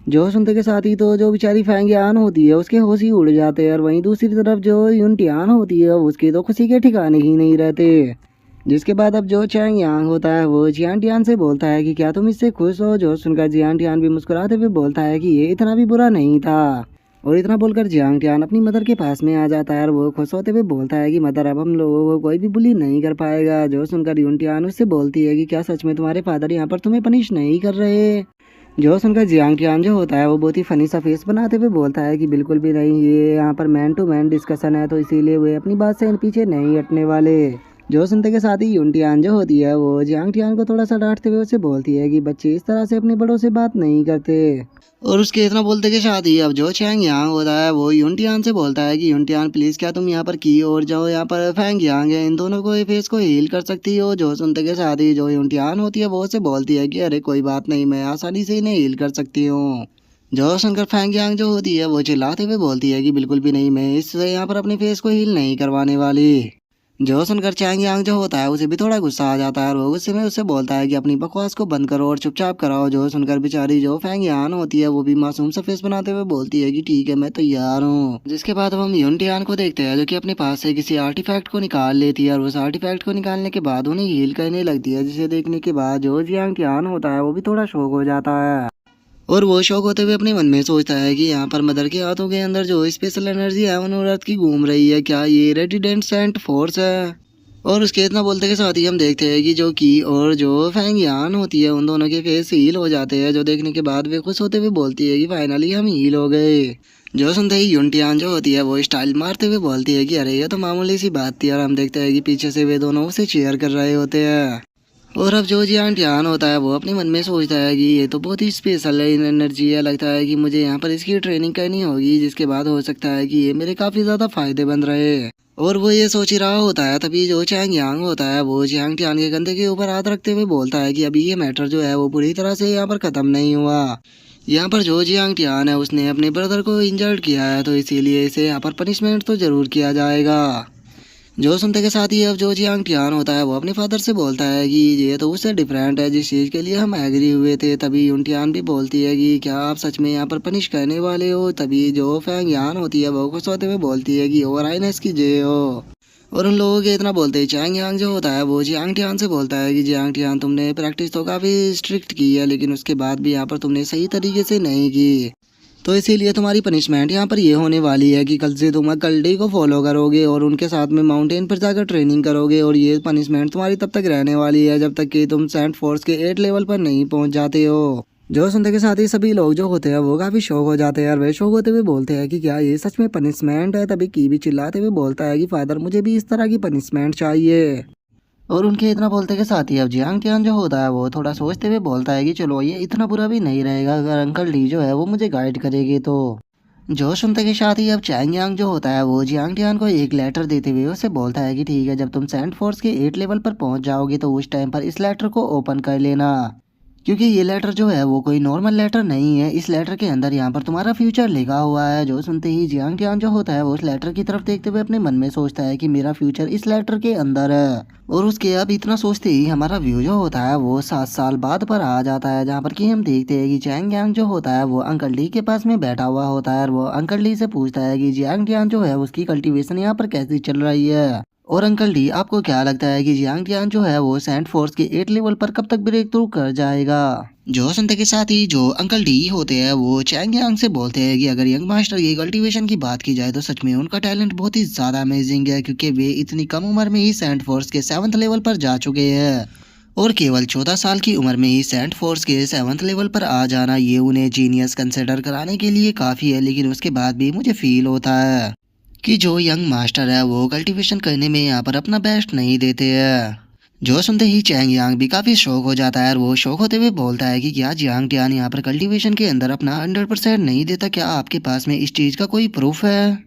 जो सुनते के साथ ही तो जो बेचारी फैंग यान होती है उसके होश ही उड़ जाते हैं, और वहीं दूसरी तरफ जो यूनटियान होती है उसके तो खुशी के ठिकाने ही नहीं रहते। जिसके बाद अब जो चैंग यांग होता है वो जियान टियान से बोलता है कि क्या तुम इससे खुश हो? जो सुनकर जियान टियान भी मुस्कुराते हुए बोलता है कि ये इतना भी बुरा नहीं था। और इतना बोलकर जियांग टियान अपनी मदर के पास में आ जाता है और वो खुश होते हुए बोलता है कि मदर अब हम लोगों को कोई भी बुली नहीं कर पाएगा। जो सुनकर यून टियान उससे बोलती है कि क्या सच में तुम्हारे फादर यहाँ पर तुम्हें पनिश नहीं कर रहे? जो सुनकर जियांग टियान जो होता है वो बहुत ही फनी सा फेस बनाते हुए बोलता है कि बिल्कुल भी नहीं, ये यहाँ पर मैन टू मैन डिस्कशन है, तो इसीलिए वे अपनी बात से पीछे नहीं हटने वाले। जो सुनते के साथ ही यूनटियान जो होती है वो जियांग टियान को थोड़ा सा डांटते हुए उसे बोलती है कि बच्चे इस तरह से अपने बड़ों से बात नहीं करते। और उसके इतना बोलते के साथ ही अब जो चैंग यांग होता है वो यूनटियान से बोलता है कि यूनटियान प्लीज क्या तुम यहाँ पर की और जो यहाँ पर फैंग यांग है इन दोनों को फेस को हील कर सकती हो? जो सुनते के साथ ही जो यूनटियान होती है वो उसे बोलती है कि अरे कोई बात नहीं, मैं आसानी से इन्हें हील कर सकती हूँ। जो सुनकर फैंग यांग जो होती है वो चिल्लाते हुए बोलती है कि बिल्कुल भी नहीं, मैं इससे यहाँ पर अपने फेस को हील नहीं करवाने वाली। जो सुनकर चैंग यांग जो होता है उसे भी थोड़ा गुस्सा आ जाता है और वो गुस्से में उससे बोलता है कि अपनी बकवास को बंद करो और चुपचाप कराओ। जो सुनकर बेचारी जो फैंग यान होती है वो भी मासूम सा फेस बनाते हुए बोलती है कि ठीक है मैं तैयार हूँ। जिसके बाद अब हम यूनटियान को देखते हैं जो कि अपने पास से किसी आर्टिफैक्ट को निकाल लेती है और उस आर्टिफैक्ट को निकालने के बाद उन्हें हील करने लगती है, जिसे देखने के बाद जो जियांग टियान होता है वो भी थोड़ा शौक हो जाता है। और वो शौक होते हुए अपने मन में सोचता है कि यहाँ पर मदर के हाथों के अंदर जो स्पेशल एनर्जी है वो अर्थ की घूम रही है, क्या ये रेडिडेंट सेंट फोर्स है? और उसके इतना बोलते के साथ ही हम देखते हैं कि जो की और जो फैंग यान होती है उन दोनों के फेस हील हो जाते हैं, जो देखने के बाद वे खुश होते हुए बोलती है कि फाइनली हम हील हो गए। जो सुनते ही यूनटियान जो होती है वो स्टाइल मारते हुए बोलती है कि अरे ये तो मामूली सी बात थी, और हम देखते हैं कि पीछे से वे दोनों उसे चीयर कर रहे होते हैं। और अब जो जियांग टियान होता है वो अपने मन में सोचता है कि ये तो बहुत ही स्पेशल एनर्जी है, लगता है कि मुझे यहाँ पर इसकी ट्रेनिंग करनी होगी, जिसके बाद हो सकता है कि ये मेरे काफ़ी ज़्यादा फायदेमंद रहे। और वो ये सोच ही रहा होता है तभी जो चैंग यांग होता है वो जियांग टियान के कंधे के ऊपर हाथ रखते हुए बोलता है कि अभी ये मैटर जो है वो पूरी तरह से यहाँ पर ख़त्म नहीं हुआ। यहाँ पर जो जियांग टियान है उसने अपने ब्रदर को इंजर्ड किया है, तो इसीलिए इसे यहाँ पर पनिशमेंट तो ज़रूर किया जाएगा। जो सुनते के साथ ही अब जो जियांग टियान होता है वो अपने फादर से बोलता है कि ये तो उससे डिफरेंट है जिस चीज़ के लिए हम एग्री हुए थे। तभी यूनटियान भी बोलती है कि क्या आप सच में यहाँ पर पनिश करने वाले हो? तभी जो फैंग यान होती है वो खुश होते हुए बोलती है कि ओवर आइनेस की जय हो। और उन लोगों के इतना बोलते ही चैंग यांग जो होता है वो जियांग टियान से बोलता है कि जियांग टियान तुमने प्रैक्टिस तो काफ़ी स्ट्रिक्ट की है, लेकिन उसके बाद भी यहाँ पर तुमने सही तरीके से नहीं की। तो इसीलिए तुम्हारी पनिशमेंट यहाँ पर ये होने वाली है कि कल से तुम अकल्डी को फॉलो करोगे और उनके साथ में माउंटेन पर जाकर ट्रेनिंग करोगे। और ये पनिशमेंट तुम्हारी तब तक रहने वाली है जब तक कि तुम सेंट फोर्स के 8 लेवल पर नहीं पहुंच जाते हो। जो सुनते के साथ ही सभी लोग जो होते हैं वो काफी शौक हो जाते हैं और वे शौक होते हुए बोलते हैं कि क्या ये सच में पनिशमेंट है। तभी की भी चिल्लाते हुए बोलता है कि फादर मुझे भी इस तरह की पनिशमेंट चाहिए। और उनके इतना बोलते के साथ ही अब जियांग टियान जो होता है वो थोड़ा सोचते हुए बोलता है कि चलो ये इतना बुरा भी नहीं रहेगा अगर अंकल डी जो है वो मुझे गाइड करेगी तो। जो सुनते के साथ ही अब चैंग यांग जो होता है वो जियांग टियान को एक लेटर देते हुए उसे बोलता है कि ठीक है, जब तुम सेंट फोर्स के 8 लेवल पर पहुंच जाओगे तो उस टाइम पर इस लेटर को ओपन कर लेना, क्योंकि ये लेटर जो है वो कोई नॉर्मल लेटर नहीं है। इस लेटर के अंदर यहाँ पर तुम्हारा फ्यूचर लिखा हुआ है। जो सुनते ही जियांग टियान जो होता है वो उस लेटर की तरफ देखते हुए अपने मन में सोचता है कि मेरा फ्यूचर इस लेटर के अंदर है। और उसके अब इतना सोचते ही हमारा व्यू जो होता है वो 7 साल बाद पर आ जाता है, जहाँ पर कि हम देखते हैं कि चैंग यांग जो होता है वो अंकल डी के पास में बैठा हुआ होता है और वो अंकल डी से पूछता है कि जियांग टियान जो है उसकी कल्टीवेशन यहाँ पर कैसी चल रही है। और अंकल डी आपको क्या लगता है कि जियांग टियान जो है वो सेंट फोर्स के 8 लेवल पर कब तक ब्रेक थ्रू कर जाएगा। जो सुनते के साथ ही जो अंकल डी होते हैं वो चैंग यांग से बोलते हैं कि अगर यंग मास्टर की कल्टीवेशन की बात की जाए तो सच में उनका टैलेंट बहुत ही ज्यादा अमेजिंग है, क्योंकि वे इतनी कम उम्र में ही सेंट फोर्स के 7th लेवल पर जा चुके हैं। और केवल 14 साल की उम्र में ही सेंट फोर्स के 7th लेवल पर आ जाना ये उन्हें जीनियस कंसिडर कराने के लिए काफ़ी है। लेकिन उसके बाद भी मुझे फील होता है कि जो यंग मास्टर है वो कल्टीवेशन करने में यहाँ पर अपना बेस्ट नहीं देते हैं। जो सुनते ही चैंग यांग भी काफ़ी शौक हो जाता है और वो शौक होते हुए बोलता है कि क्या जियांग टियान यहाँ पर कल्टीवेशन के अंदर अपना 100% नहीं देता, क्या आपके पास में इस चीज़ का कोई प्रूफ है।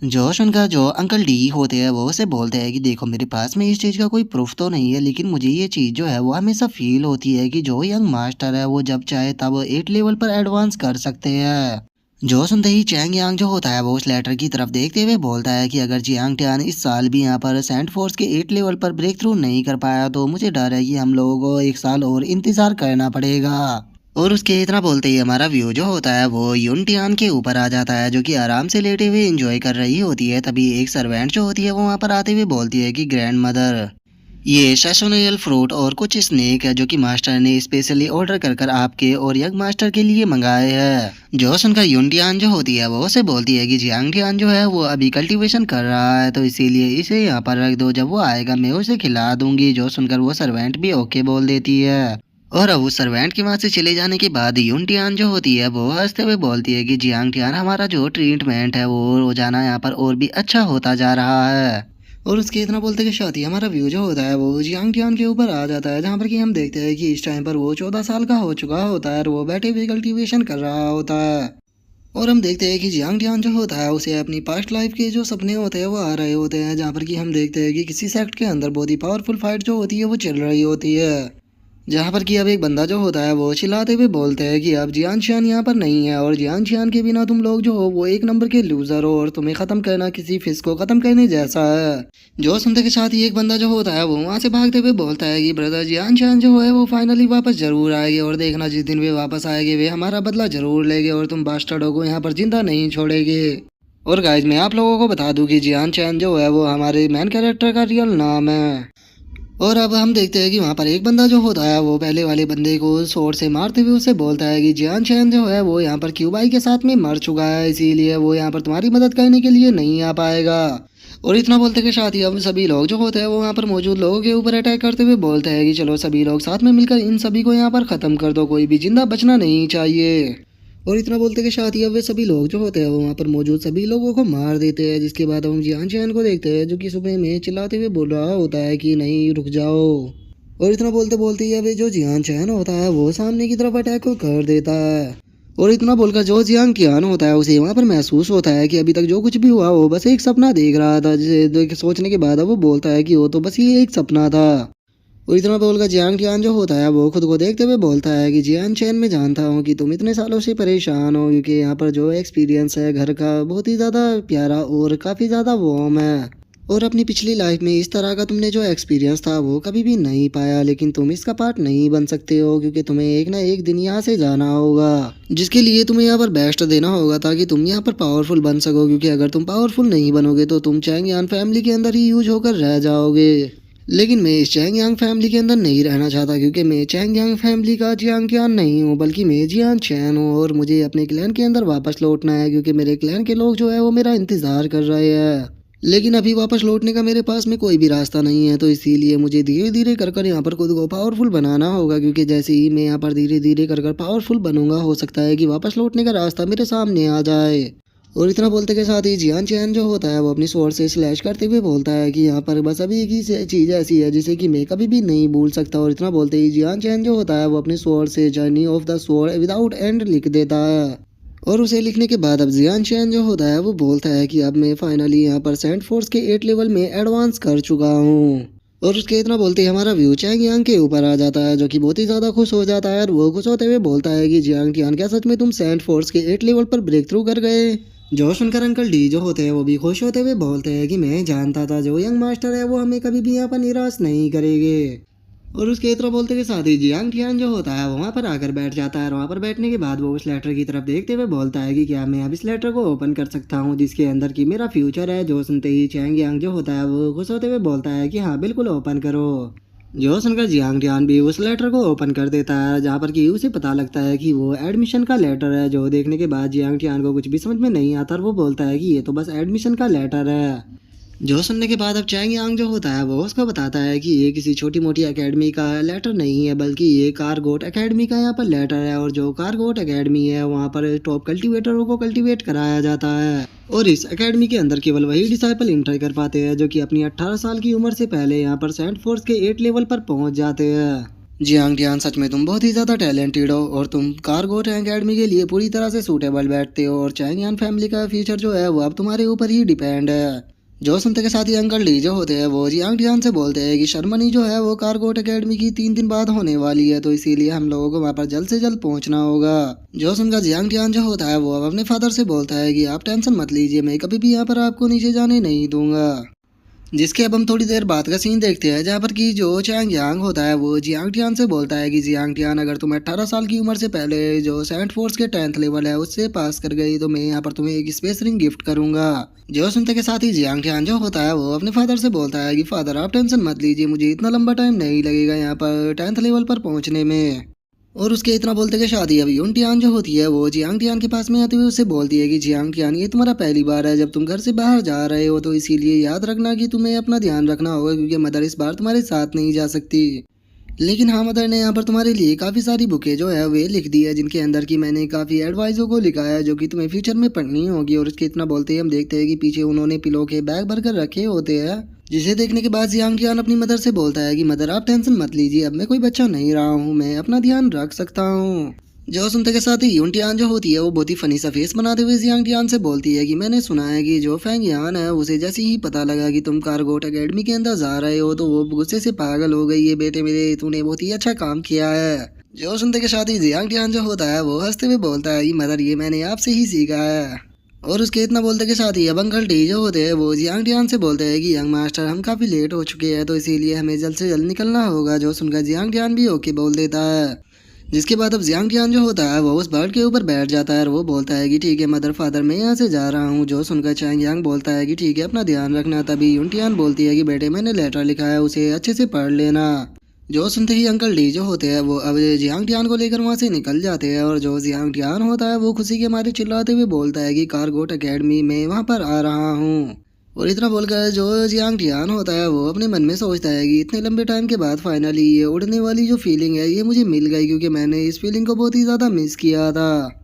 जो सुनकर जो अंकल डी होते हैं वो उसे बोलते हैं कि देखो मेरे पास में इस चीज़ का कोई प्रूफ तो नहीं है, लेकिन मुझे ये चीज़ जो है वो हमेशा फील होती है कि जो यंग मास्टर है वो जब चाहे तब 8 लेवल पर एडवांस कर सकते हैं। जो सुनते ही चैंग यांग जो होता है वो उस लेटर की तरफ देखते हुए बोलता है कि अगर जियांग टियान इस साल भी यहाँ पर सेंट फोर्स के 8 लेवल पर ब्रेक थ्रू नहीं कर पाया तो मुझे डर है कि हम लोगों को 1 साल और इंतजार करना पड़ेगा। और उसके इतना बोलते ही हमारा व्यू जो होता है वो यून टियान के ऊपर आ जाता है, जो कि आराम से लेटे हुए एंजॉय कर रही होती है। तभी एक सर्वेंट जो होती है वो वहाँ पर आते हुए बोलती है कि ग्रैंड मदर, ये सेसोनियल फ्रूट और कुछ स्नेक है जो कि मास्टर ने स्पेशली ऑर्डर कर आपके और यंग मास्टर के लिए मंगाए हैं। जो सुनकर यून टियान जो होती है वो उसे बोलती है कि जियांग टियान जो है वो अभी कल्टीवेशन कर रहा है तो इसीलिए इसे यहाँ पर रख दो, जब वो आएगा मैं उसे खिला दूंगी। जो सुनकर वो सर्वेंट भी ओके बोल देती है। और अब उस सर्वेंट के वहाँ से चले जाने के बाद यून टियान जो होती है वो हंसते हुए बोलती है कि जियांग टियान हमारा जो ट्रीटमेंट है वो रोजाना यहाँ पर और भी अच्छा होता जा रहा है। और उसके इतना बोलते के साथ ही हमारा व्यू जो होता है वो जियांग टियान के ऊपर आ जाता है, जहाँ पर कि हम देखते हैं कि इस टाइम पर वो 14 साल का हो चुका होता है और वो बैठे हुए कल्टीवेशन कर रहा होता है। और हम देखते हैं कि जियांग टियान जो होता है उसे अपनी पास्ट लाइफ के जो सपने होते हैं वो आ रहे होते हैं, जहाँ पर कि हम देखते हैं कि किसी सेक्ट के अंदर बहुत ही पावरफुल फाइट जो होती है वो चल रही होती है, जहाँ पर कि अब एक बंदा जो होता है वो चिल्लाते हुए बोलते हैं कि अब जियान शियान यहाँ पर नहीं है और जियान शियान के बिना तुम लोग जो हो वो एक नंबर के लूजर हो और तुम्हें ख़त्म करना किसी फिश को ख़त्म करने जैसा है। जो सुनते के साथ ही एक बंदा जो होता है वो वहाँ से भागते हुए बोलता है कि ब्रदर जियान शियान जो है वो फाइनली वापस जरूर आएंगे और देखना जिस दिन वे वापस आएंगे वे हमारा बदला जरूर लेंगे और तुम बास्टर्डों को यहाँ पर जिंदा नहीं छोड़ेंगे। और गाइज मैं आप लोगों को बता दूं कि जियान शियान जो है वो हमारे मेन कैरेक्टर का रियल नाम है। और अब हम देखते हैं कि वहाँ पर एक बंदा जो होता है वो पहले वाले बंदे को शॉट से मारते हुए उसे बोलता है कि जियान शियान जो है वो यहाँ पर क्यूबाई के साथ में मर चुका है, इसीलिए वो यहाँ पर तुम्हारी मदद करने के लिए नहीं आ पाएगा। और इतना बोलते के साथ ही अब सभी लोग जो होते हैं वो वहाँ पर मौजूद लोगों के ऊपर अटैक करते हुए बोलते हैं कि चलो सभी लोग साथ में मिलकर इन सभी को यहाँ पर ख़त्म कर दो, कोई भी जिंदा बचना नहीं चाहिए। और इतना बोलते के साथ ही अब वे सभी लोग जो होते हैं वो वहाँ पर मौजूद सभी लोगों को मार देते हैं, जिसके बाद हम जियान शियान को देखते हैं जो कि सुबह में चिल्लाते हुए बोल रहा होता है कि नहीं रुक जाओ। और इतना बोलते बोलते ही अब जो जियान शियान होता है वो सामने की तरफ अटैक को कर देता है। और इतना बोलकर जो जियांग टियान होता है उसे वहाँ पर महसूस होता है कि अभी तक जो कुछ भी हुआ वो बस एक सपना देख रहा था, जिसे सोचने के बाद अब वो बोलता है कि वो तो बस ये एक सपना था। और इतना बोलकर जियांग टियान जो होता है वो खुद को देखते हुए बोलता है कि जियान शियान मैं जानता हूँ कि तुम इतने सालों से परेशान हो, क्योंकि यहाँ पर जो एक्सपीरियंस है घर का बहुत ही ज़्यादा प्यारा और काफ़ी ज़्यादा वार्म है, और अपनी पिछली लाइफ में इस तरह का तुमने जो एक्सपीरियंस था वो कभी भी नहीं पाया, लेकिन तुम इसका पार्ट नहीं बन सकते हो क्योंकि तुम्हें एक ना एक दिन यहाँ से जाना होगा, जिसके लिए तुम्हें यहाँ पर बेस्ट देना होगा ताकि तुम यहाँ पर पावरफुल बन सको, क्योंकि अगर तुम पावरफुल नहीं बनोगे तो तुम चैंग यान फैमिली के अंदर ही यूज होकर रह जाओगे। लेकिन मैं इस चैंग यांग फैमिली के अंदर नहीं रहना चाहता, क्योंकि मैं चैंग यांग फैमिली का जियांग टियान नहीं हूँ, बल्कि मैं जियान चैन हूँ और मुझे अपने क्लैन के अंदर वापस लौटना है, क्योंकि मेरे क्लैन के लोग जो है वो मेरा इंतज़ार कर रहे हैं। लेकिन अभी वापस लौटने का मेरे पास में कोई भी रास्ता नहीं है, तो इसीलिए मुझे धीरे धीरे कर कर यहाँ पर खुद को पावरफुल बनाना होगा, क्योंकि जैसे ही मैं यहाँ पर धीरे धीरे कर कर पावरफुल बनूंगा, हो सकता है कि वापस लौटने का रास्ता मेरे सामने आ जाए। और इतना बोलते के साथ ही जियान चैन जो होता है वो अपनी स्वॉर्ड से स्लैश करते हुए बोलता है कि यहाँ पर बस अभी एक ही चीज़ ऐसी है जिसे कि मैं कभी भी नहीं भूल सकता। और इतना बोलते ही जियान चैन जो होता है वो अपनी स्वॉर्ड से journey of the sword without and लिख देता है। और उसे लिखने के बाद अब जियान चैन जो होता है वो बोलता है कि अब मैं फाइनली यहाँ पर सेंट फोर्स के 8 लेवल में एडवांस कर चुका हूँ। और उसके इतना बोलते ही हमारा व्यू चैंग यांग के ऊपर आ जाता है, जो कि बहुत ही ज़्यादा खुश हो जाता है। और वो खुश होते हुए बोलता है कि जियांग टियान, क्या सच में तुम सेंट फोर्स के 8 लेवल पर ब्रेक थ्रू कर गए? जो सुनकर अंकल डी जो होते हैं वो भी खुश होते हुए बोलते हैं कि मैं जानता था जो यंग मास्टर है वो हमें कभी भी यहाँ पर निराश नहीं करेंगे। और उसके इतना बोलते के साथ ही जियांग टियान जो होता है वो वहाँ पर आकर बैठ जाता है। और वहाँ पर बैठने के बाद वो उस लेटर की तरफ देखते हुए बोलता है कि क्या मैं अब इस लेटर को ओपन कर सकता हूँ जिसके अंदर की मेरा फ्यूचर है। जो सुनते ही चैंग यांग जो होता है वो खुश होते हुए बोलता है कि हाँ बिल्कुल ओपन करो। जो सुनकर जियांग टियान भी उस लेटर को ओपन कर देता है, जहाँ पर कि उसे पता लगता है कि वो एडमिशन का लेटर है। जो देखने के बाद जियांग टियान को कुछ भी समझ में नहीं आता और वो बोलता है कि ये तो बस एडमिशन का लेटर है। जो सुनने के बाद अब चैंग यांग जो होता है वो उसको बताता है कि ये किसी छोटी मोटी एकेडमी का लेटर नहीं है, बल्कि ये कारगोट एकेडमी का यहाँ पर लेटर है। और जो कारगोट एकेडमी है वहाँ पर टॉप कल्टीवेटरों को कल्टीवेट कराया जाता है। और इस एकेडमी के अंदर केवल वही डिसाइपल एंटर कर पाते हैं जो कि अपनी 18 साल की उम्र से पहले यहाँ पर सेंट फोर्स के 8 लेवल पर पहुँच जाते हैं। जियांग टियान, सच में तुम बहुत ही ज़्यादा टैलेंटेड हो और तुम कारगोट एकेडमी के लिए पूरी तरह से सूटेबल बैठते हो। और चैंग यान फैमिली का फ्यूचर जो है वो अब तुम्हारे ऊपर ही डिपेंड है। जो सुनते के साथ ही अंकल डी जो होते हैं वो जियांग टियान से बोलते हैं कि शर्मनी जो है वो कारगोट एकेडमी की 3 दिन बाद होने वाली है, तो इसीलिए हम लोगों को वहाँ पर जल्द से जल्द पहुँचना होगा। जो सुनकर जियांग टियान जो होता है वो अब अपने फादर से बोलता है कि आप टेंशन मत लीजिए, मैं कभी भी यहाँ पर आपको नीचे जाने नहीं दूंगा। जिसके अब हम थोड़ी देर बाद का सीन देखते हैं, जहाँ पर कि जो चैंग यांग होता है वो जियांग टियान से बोलता है कि जियांग टियान, अगर तुम 18 साल की उम्र से पहले जो सेंट फोर्स के 10th लेवल है उससे पास कर गई तो मैं यहाँ पर तुम्हें एक स्पेस रिंग गिफ्ट करूंगा। जो सुनते के साथ ही जियांग टियान जो होता है वो अपने फादर से बोलता है कि फादर आप टेंशन मत लीजिए, मुझे इतना लंबा टाइम नहीं लगेगा यहाँ पर 10th लेवल पर पहुँचने में। और उसके इतना बोलते के शादी अब यून टियान जो होती है वो जियांग टियान के पास में आते हुए उससे बोलती है कि जियांग टियान, ये तुम्हारा पहली बार है जब तुम घर से बाहर जा रहे हो, तो इसीलिए याद रखना कि तुम्हें अपना ध्यान रखना होगा, क्योंकि मदर इस बार तुम्हारे साथ नहीं जा सकती। लेकिन हाँ, मदर ने यहाँ पर तुम्हारे लिए काफ़ी सारी बुकें जो है वे लिख दी है, जिनके अंदर की मैंने काफ़ी एडवाइसों को लिखा है जो कि तुम्हें फ्यूचर में पढ़नी होगी। और उसके इतना बोलते ही हम देखते हैं कि पीछे उन्होंने पिलो के बैग भरकर रखे होते हैं, जिसे देखने के बाद जियांग टियान अपनी मदर से बोलता है कि मदर आप टेंशन मत लीजिए, अब मैं कोई बच्चा नहीं रहा हूँ, मैं अपना ध्यान रख सकता हूँ। जो सुनते के साथ ही यून टियान जो होती है वो बहुत ही फनी सा फेस बनाते हुए जियांग टियान से बोलती है कि मैंने सुना है कि जो फेंग यान है उसे जैसे ही पता लगा कि तुम कारगोट एकेडमी के अंदर जा रहे हो तो वो गुस्से से पागल हो गई है। बेटे मेरे, तूने बहुत ही अच्छा काम किया है। जो सुनते के साथ ही जियांग टियान जो होता है वो हंसते हुए बोलता है कि मदर ये मैंने आपसे ही सीखा है। और उसके इतना बोलते के साथ ही अब अंकल डी जो होते हैं वो जियांग टियान से बोलते हैं कि यंग मास्टर हम काफ़ी लेट हो चुके हैं, तो इसीलिए हमें जल्द से जल्द निकलना होगा। जो सुनकर जियांग टियान भी ओके बोल देता है। जिसके बाद अब जियांग टियान जो होता है वो उस बर्ड के ऊपर बैठ जाता है और वो बोलता है कि ठीक है मदर फादर, मैं यहाँ से जा रहा हूँ। जो सुनकर चैंग यांग बोलता है कि ठीक है अपना ध्यान रखना। तभी यून टियान बोलती है कि बेटे मैंने लेटर लिखा है उसे अच्छे से पढ़ लेना। जो सुनते ही अंकल डी जो होते हैं वो अब जियांग टियान को लेकर वहाँ से निकल जाते हैं। और जो जियांग टियान होता है वो खुशी के मारे चिल्लाते हुए बोलता है कि कारगोट एकेडमी में वहाँ पर आ रहा हूँ। और इतना बोलकर जो जियांग टियान होता है वो अपने मन में सोचता है कि इतने लंबे टाइम के बाद फाइनली ये उड़ने वाली जो फीलिंग है ये मुझे मिल गई, क्योंकि मैंने इस फीलिंग को बहुत ही ज़्यादा मिस किया था।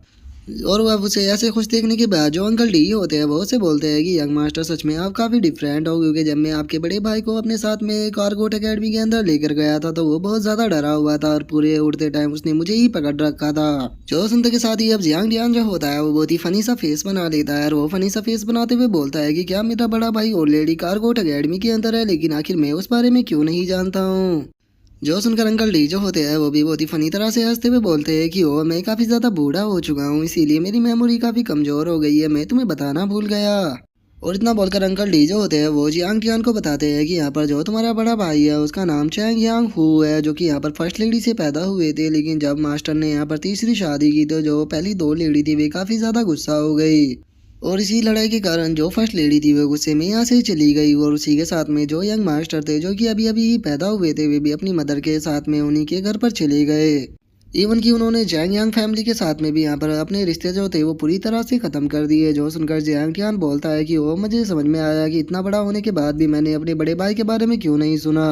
और अब उसे ऐसे खुश देखने के बाद जो अंकल डी होते हैं वो उसे बोलते हैं कि यंग मास्टर सच में आप काफ़ी डिफरेंट हो, क्योंकि जब मैं आपके बड़े भाई को अपने साथ में कारगोट एकेडमी के अंदर लेकर गया था तो वो बहुत ज़्यादा डरा हुआ था और पूरे उड़ते टाइम उसने मुझे ही पकड़ रखा था। जो सुनते के साथ ही अब जियांग टियान जो होता है वो बहुत ही फनी सा फेस बना लेता है और वो फनी सा फेस बनाते हुए बोलता है कि क्या मेरा बड़ा भाई ऑलरेडी कारगोट एकेडमी के अंदर है, लेकिन आखिर मैं उस बारे में क्यों नहीं जानता हूँ। जो सुनकर अंकल डी जो होते हैं वो भी बहुत ही फनी तरह से हंसते हुए बोलते हैं कि ओ मैं काफ़ी ज़्यादा बूढ़ा हो चुका हूँ, इसीलिए मेरी मेमोरी काफ़ी कमज़ोर हो गई है, मैं तुम्हें बताना भूल गया। और इतना बोलकर अंकल डी जो होते हैं वो जियांग टियान को बताते हैं कि यहाँ पर जो तुम्हारा बड़ा भाई है उसका नाम चैंग यांग हू है, जो कि यहाँ पर फर्स्ट लेडी से पैदा हुए थे। लेकिन जब मास्टर ने यहाँ पर तीसरी शादी की तो जो पहली 2 लेडी थी वे काफ़ी ज़्यादा गुस्सा हो गई। और इसी लड़ाई के कारण जो फर्स्ट लेडी थी वो गुस्से में यहाँ से चली गई और उसी के साथ में जो यंग मास्टर थे जो कि अभी अभी ही पैदा हुए थे वे भी अपनी मदर के साथ में उन्हीं के घर पर चले गए। इवन कि उन्होंने जैंग यांग फैमिली के साथ में भी यहाँ पर अपने रिश्ते जो थे वो पूरी तरह से खत्म कर दिए। जो सुनकर जैंग टियान बोलता है कि वो मुझे समझ में आया कि इतना बड़ा होने के बाद भी मैंने अपने बड़े भाई के बारे में क्यों नहीं सुना।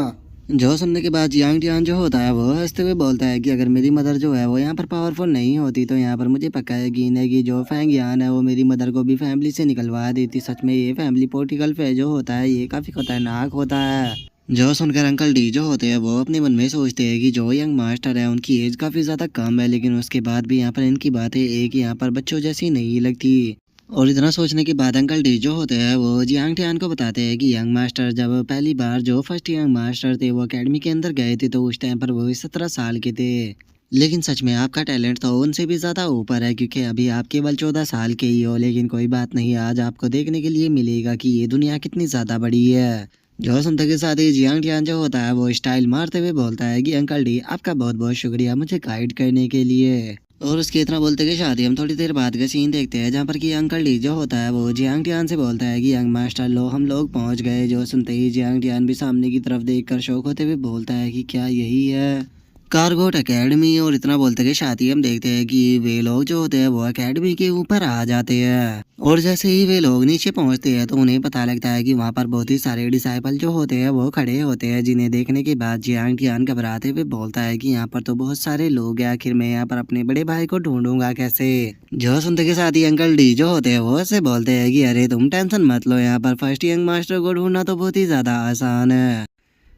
जो सुनने के बाद जियांग टियान जो होता है वो हंसते हुए बोलता है कि अगर मेरी मदर जो है वो यहाँ पर पावरफुल नहीं होती तो यहाँ पर मुझे पक्का यकीन है कि जो फैंग यान है वो मेरी मदर को भी फैमिली से निकलवा देती। सच में ये फैमिली पोलिटिकल पे जो होता है ये काफ़ी खतरनाक होता है। जो सुनकर अंकल डी जो होते हैं वो अपने मन में सोचते हैं कि जो यंग मास्टर है उनकी एज काफ़ी ज़्यादा कम है लेकिन उसके बाद भी यहाँ पर इनकी बातें एक यहाँ पर बच्चों जैसी नहीं लगती। और इतना सोचने के बाद अंकल डी जो होते हैं वो जियांग टियान को बताते हैं कि यंग मास्टर जब पहली बार जो फर्स्ट यंग मास्टर थे वो एकेडमी के अंदर गए थे तो उस टाइम पर वो 17 साल के थे। लेकिन सच में आपका टैलेंट तो उनसे भी ज़्यादा ऊपर है क्योंकि अभी आप केवल 14 साल के ही हो। लेकिन कोई बात नहीं, आज आपको देखने के लिए मिलेगा कि ये दुनिया कितनी ज़्यादा बड़ी है। जो सुनते के साथ ही जियांग टियान जो होता है वो स्टाइल मारते हुए बोलता है कि अंकल डी आपका बहुत बहुत शुक्रिया मुझे गाइड करने के लिए। और उसके इतना बोलते के साथ ही हम थोड़ी देर बाद का सीन देखते हैं जहाँ पर कि अंकल डी जो होता है वो जियांग टियान से बोलता है कि यंग मास्टर लो हम लोग पहुँच गए। जो सुनते ही जियांग टियान भी सामने की तरफ देखकर शौक होते हुए बोलता है कि क्या यही है कारगोट एकेडमी। और इतना बोलते के साथ ही हम देखते हैं कि वे लोग जो होते हैं वो एकेडमी के ऊपर आ जाते हैं। और जैसे ही वे लोग नीचे पहुंचते हैं तो उन्हें पता लगता है कि वहां पर बहुत ही सारे डिसाइपल जो होते हैं वो खड़े होते हैं, जिन्हें देखने के बाद जियांग टियान घबराते हुए बोलता है कि यहाँ पर तो बहुत सारे लोग हैं, आखिर मैं यहाँ पर अपने बड़े भाई को ढूंढूंगा कैसे। जो सुनते के साथ ही अंकल डी जो होते हैं वो ऐसे बोलते हैं कि अरे तुम टेंशन मत लो, यहाँ पर फर्स्ट यंग मास्टर को ढूंढना तो बहुत ही ज्यादा आसान है।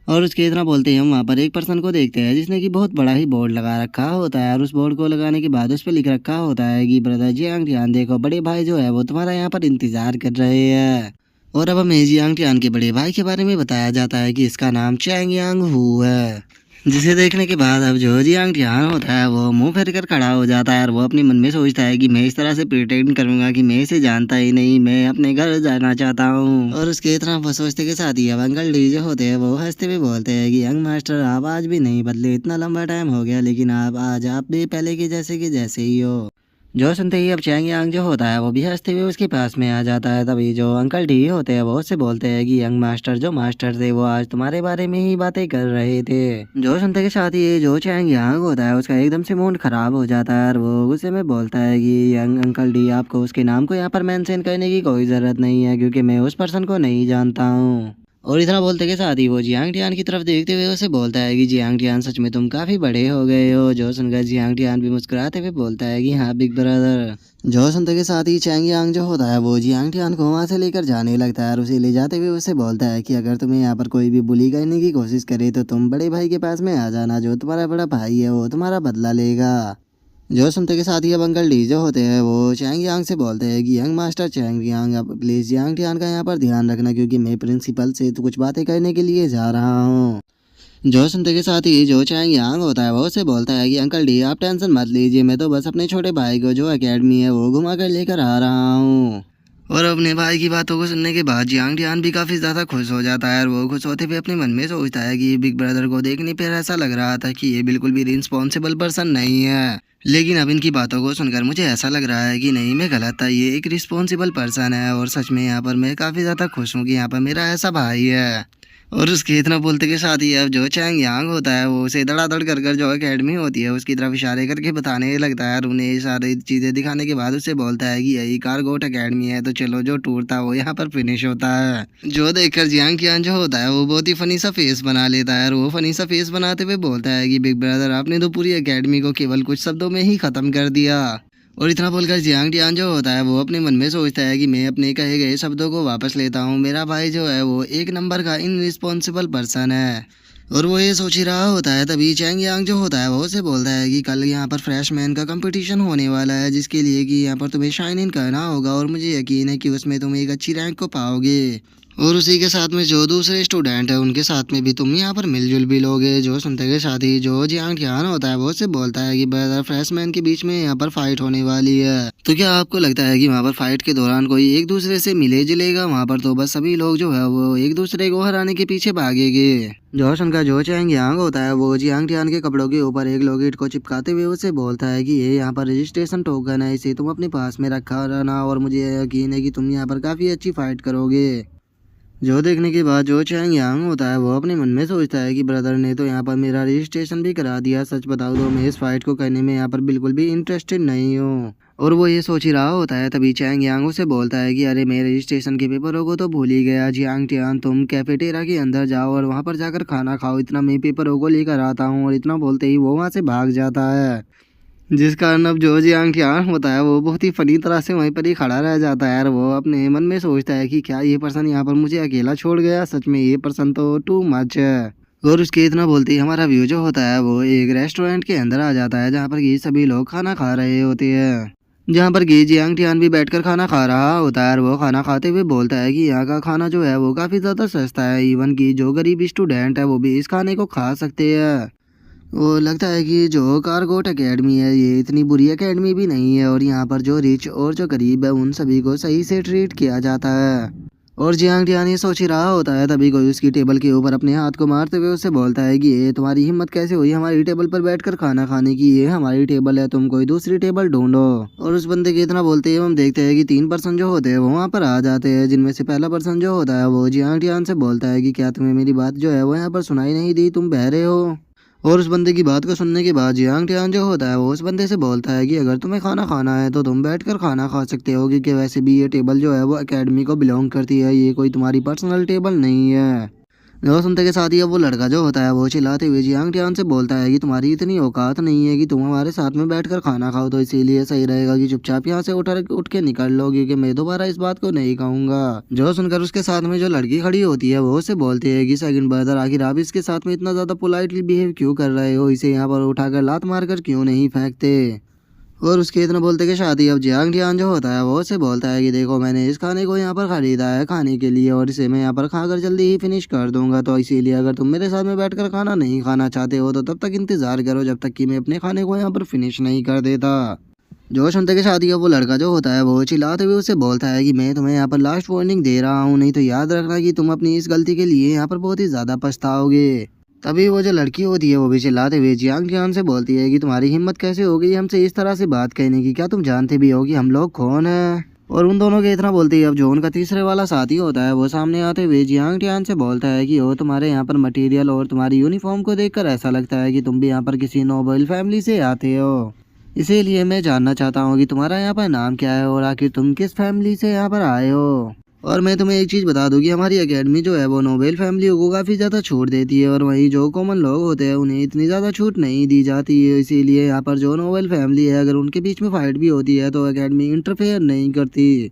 और उसके इतना बोलते ही हम वहाँ पर एक पर्सन को देखते हैं जिसने कि बहुत बड़ा ही बोर्ड लगा रखा होता है। और उस बोर्ड को लगाने के बाद उस पर लिख रखा होता है कि ब्रदर जियांग टियान देखो बड़े भाई जो है वो तुम्हारा यहाँ पर इंतजार कर रहे हैं। और अब हमें जियांग टियान के बड़े भाई के बारे में बताया जाता है कि इसका नाम चैंग यांग हू है, जिसे देखने के बाद अब जो जियांग टियान होता है वो मुंह फेर कर खड़ा हो जाता है। और वो अपने मन में सोचता है कि मैं इस तरह से प्रिटेंड करूंगा कि मैं इसे जानता ही नहीं, मैं अपने घर जाना चाहता हूँ। और उसके इतना वो सोचते के साथ ही अब अंकल डी जो होते हैं वो हंसते हुए बोलते हैं कि यंग मास्टर आप आज भी नहीं बदले, इतना लंबा टाइम हो गया लेकिन आप भी पहले के जैसे ही हो। जो सुनते ही अब चैंग यांग जो होता है वो भी हंसते हुए उसके पास में आ जाता है। तभी जो अंकल डी होते हैं वो उससे बोलते हैं कि यंग मास्टर जो मास्टर थे वो आज तुम्हारे बारे में ही बातें कर रहे थे। जो सुनते के साथ ही जो चैंग यांग होता है उसका एकदम से मूड खराब हो जाता है और वो गुस्से में बोलता है कि यंग अंकल डी आपको उसके नाम को यहाँ पर मेंशन करने की कोई ज़रूरत नहीं है क्योंकि मैं उस पर्सन को नहीं जानता हूँ। और इतना बोलते के साथ ही वो जियांग टियान की तरफ देखते हुए उसे बोलता है कि जियांग टियान सच में तुम काफ़ी बड़े हो गए हो। जो सुनकर जियांग टियान भी मुस्कुराते हुए बोलता है कि हाँ बिग ब्रदर। जो सुनते के साथ ही चैंग यांग जो होता है वो जियांग टियान को वहाँ से लेकर जाने लगता है और उसे ले जाते हुए उसे बोलता है कि अगर तुम्हें यहाँ पर कोई भी बुली करने की कोशिश करे तो तुम बड़े भाई के पास में आ जाना, जो तुम्हारा बड़ा भाई है वो तुम्हारा बदला लेगा। जो सुनते के साथ ही अब अंकल डी जो होते हैं वो चैंग यांग से बोलते हैं कि यंग मास्टर चैंग यांग अब प्लीज़ जियांग टियान का यहाँ पर ध्यान रखना क्योंकि मैं प्रिंसिपल से तो कुछ बातें करने के लिए जा रहा हूँ। जो सुनते के साथ ही जो चैंग यांग होता है वो उसे बोलता है कि अंकल डी आप टेंशन मत लीजिए, मैं तो बस अपने छोटे भाई को जो एकेडमी है वो घुमा कर लेकर आ रहा हूँ। और अपने भाई की बातों को सुनने के बाद जियांग टियान भी काफ़ी ज़्यादा खुश हो जाता है और वो खुश होते हुए अपने मन में सोचता है कि बिग ब्रदर को देखने पर ऐसा लग रहा था कि ये बिल्कुल भी रिस्पॉन्सिबल पर्सन नहीं है, लेकिन अब इनकी बातों को सुनकर मुझे ऐसा लग रहा है कि नहीं मैं गलत था, ये एक रिस्पॉन्सिबल पर्सन है। और सच में यहाँ पर मैं काफ़ी ज़्यादा खुश हूँ कि यहाँ पर मेरा ऐसा भाई है। और उसके इतना बोलते के साथ ही अब जो चैंग यांग होता है वो उसे धड़ाधड़ कर कर जो एकेडमी होती है उसकी तरफ इशारे करके बताने लगता है और उन्हें ये सारी चीज़ें दिखाने के बाद उसे बोलता है कि यही कारगोट एकेडमी है, तो चलो जो टूर था वो यहाँ पर फिनिश होता है। जो देखकर जियांग टियान जो होता है वो बहुत ही फनी सा फेस बना लेता है और वो फनी सा फेस बनाते हुए बोलता है कि बिग ब्रदर आपने तो पूरी एकेडमी को केवल कुछ शब्दों में ही ख़त्म कर दिया। और इतना बोलकर जियांग टियान जो होता है वो अपने मन में सोचता है कि मैं अपने कहे गए शब्दों को वापस लेता हूँ, मेरा भाई जो है वो एक नंबर का इनरिस्पॉन्सिबल पर्सन है। और वो ये सोच ही रहा होता है तभी चैंग यांग जो होता है वो उसे बोलता है कि कल यहाँ पर फ्रेशमैन का कंपटीशन होने वाला है जिसके लिए कि यहाँ पर तुम्हें शाइन इन करना होगा और मुझे यकीन है कि उसमें तुम एक अच्छी रैंक को पाओगे। और उसी के साथ में जो दूसरे स्टूडेंट है उनके साथ में भी तुम यहाँ पर मिलजुल भी लोगे। जो सुनते के साथ ही जो जियांग टियान होता है वो से बोलता है कि ब्रदर फ्रेशमैन के बीच में यहाँ पर फाइट होने वाली है, तो क्या आपको लगता है कि वहाँ पर फाइट के दौरान कोई एक दूसरे से मिले जुलेगा? वहाँ पर तो बस सभी लोग जो है वो एक दूसरे को हराने के पीछे भागेंगे। जो सुनकर जो चैंग यांग होता है वो जियांग टियान के कपड़ों के ऊपर एक लॉकेट को चिपकाते हुए उसे बोलता है कि ये यहाँ पर रजिस्ट्रेशन टोकन है, इसे तुम अपने पास में रखा रहना और मुझे यकीन है कि तुम यहाँ पर काफ़ी अच्छी फाइट करोगे। जो देखने के बाद जो चैंग यांग होता है वो अपने मन में सोचता है कि ब्रदर ने तो यहाँ पर मेरा रजिस्ट्रेशन भी करा दिया। सच बताऊँ तो मैं इस फाइट को करने में यहाँ पर बिल्कुल भी इंटरेस्टेड नहीं हूँ। और वो ये सोच ही रहा होता है तभी चैंग यांग उसे बोलता है कि अरे मैं रजिस्ट्रेशन के पेपरों को तो भूल ही गया। जियांग टियान तुम कैफेटेरिया के अंदर जाओ और वहाँ पर जाकर खाना खाओ, इतना मैं पेपरों को लेकर आता हूँ। और इतना बोलते ही वो वहाँ से भाग जाता है, जिस कारण अब जो जियांग टियान होता है वो बहुत ही फनी तरह से वहीं पर ही खड़ा रह जाता है। और वो अपने मन में सोचता है कि क्या ये पर्सन यहाँ पर मुझे अकेला छोड़ गया, सच में ये पर्सन तो टू मच है। और उसके इतना बोलते ही हमारा व्यू जो होता है वो एक रेस्टोरेंट के अंदर आ जाता है जहाँ पर ये सभी लोग खाना खा रहे होते हैं, जहाँ पर गी जियांग टियान भी बैठकर खाना खा रहा होता है। और वो खाना खाते हुए बोलता है कि यहाँ का खाना जो है वो काफ़ी ज़्यादा सस्ता है, इवन कि जो गरीब स्टूडेंट है वो भी इस खाने को खा सकते हैं। वो लगता है कि जो कारगोट एकेडमी है ये इतनी बुरी एकेडमी भी नहीं है और यहाँ पर जो रिच और जो गरीब है उन सभी को सही से ट्रीट किया जाता है। और जियांग टियान ये सोच ही रहा होता है तभी कोई उसकी टेबल के ऊपर अपने हाथ को मारते हुए उससे बोलता है कि ये तुम्हारी हिम्मत कैसे हुई हमारी टेबल पर बैठकर खाना खाने की, ये हमारी टेबल है, तुम कोई दूसरी टेबल ढूंढो। और उस बंदे के इतना बोलते ही हम देखते हैं कि 3 पर्सन जो होते हैं वो वहाँ पर आ जाते हैं, जिनमें से पहला पर्सन जो होता है वो जियांग टियान से बोलता है कि क्या तुम्हें मेरी बात जो है वो यहाँ पर सुनाई नहीं दी, तुम बहरे हो? और उस बंदे की बात को सुनने के बाद जियांग टियान जो होता है वो उस बंदे से बोलता है कि अगर तुम्हें खाना खाना है तो तुम बैठकर खाना खा सकते हो, क्योंकि वैसे भी ये टेबल जो है वो एकेडमी को बिलोंग करती है, ये कोई तुम्हारी पर्सनल टेबल नहीं है। जो सुनते के साथ ही अब वो लड़का जो होता है वो चिल्लाते हुए जियांग टियान से बोलता है कि तुम्हारी इतनी औकात नहीं है कि तुम हमारे साथ में बैठकर खाना खाओ, तो इसीलिए सही रहेगा कि चुपचाप यहाँ से उठ के निकल लो, क्योंकि मैं दोबारा इस बात को नहीं कहूँगा। जो सुनकर उसके साथ में जो लड़की खड़ी होती है वो उससे बोलती है कि सेकंड ब्रदर आखिर आप इसके साथ में इतना ज़्यादा पोलाइटली बिहेव क्यों कर रहे हो, इसे यहाँ पर उठाकर लात मारकर क्यों नहीं फेंकते? और उसके इतना बोलते के साथ ही अब जियांग टियान जो होता है वो उससे बोलता है कि देखो मैंने इस खाने को यहाँ पर खरीदा है खाने के लिए और इसे मैं यहाँ पर खाकर जल्दी ही फिनिश कर दूंगा, तो इसीलिए अगर तुम मेरे साथ में बैठकर खाना नहीं खाना चाहते हो तो तब तक इंतजार करो जब तक कि मैं अपने खाने को यहाँ पर फिनिश नहीं कर देता। जो सुनते के साथ ही अब वो लड़का जो होता है वो चिल्लाते हुए उससे बोलता है कि मैं तुम्हें यहाँ पर लास्ट वार्निंग दे रहा हूँ, नहीं तो याद रखना कि तुम अपनी इस गलती के लिए यहाँ पर बहुत ही ज़्यादा पछताओगे। तभी वो जो लड़की होती है वो भी चिल्लाते हुए जियांग टियान से बोलती है कि तुम्हारी हिम्मत कैसे हो गई हमसे इस तरह से बात कहने की, क्या तुम जानते भी हो कि हम लोग कौन हैं? और उन दोनों के इतना बोलते ही अब जो उनका तीसरे वाला साथी होता है वो सामने आते हुए जियांग टियान से बोलता है कि वो तुम्हारे यहाँ पर मटेरियल और तुम्हारी यूनिफॉर्म को देखकर ऐसा लगता है कि तुम भी यहाँ पर किसी नोबल फैमिली से आते हो, इसीलिए मैं जानना चाहता हूँ कि तुम्हारा यहाँ पर नाम क्या है और आखिर तुम किस फैमिली से यहाँ पर आए हो। और मैं तुम्हें एक चीज़ बता दूं कि हमारी एकेडमी जो है वो नोबेल फैमिलियों को काफ़ी ज़्यादा छूट देती है और वहीं जो कॉमन लोग होते हैं उन्हें इतनी ज़्यादा छूट नहीं दी जाती है, इसीलिए यहाँ पर जो नोबेल फैमिली है अगर उनके बीच में फाइट भी होती है तो एकेडमी इंटरफेयर नहीं करती।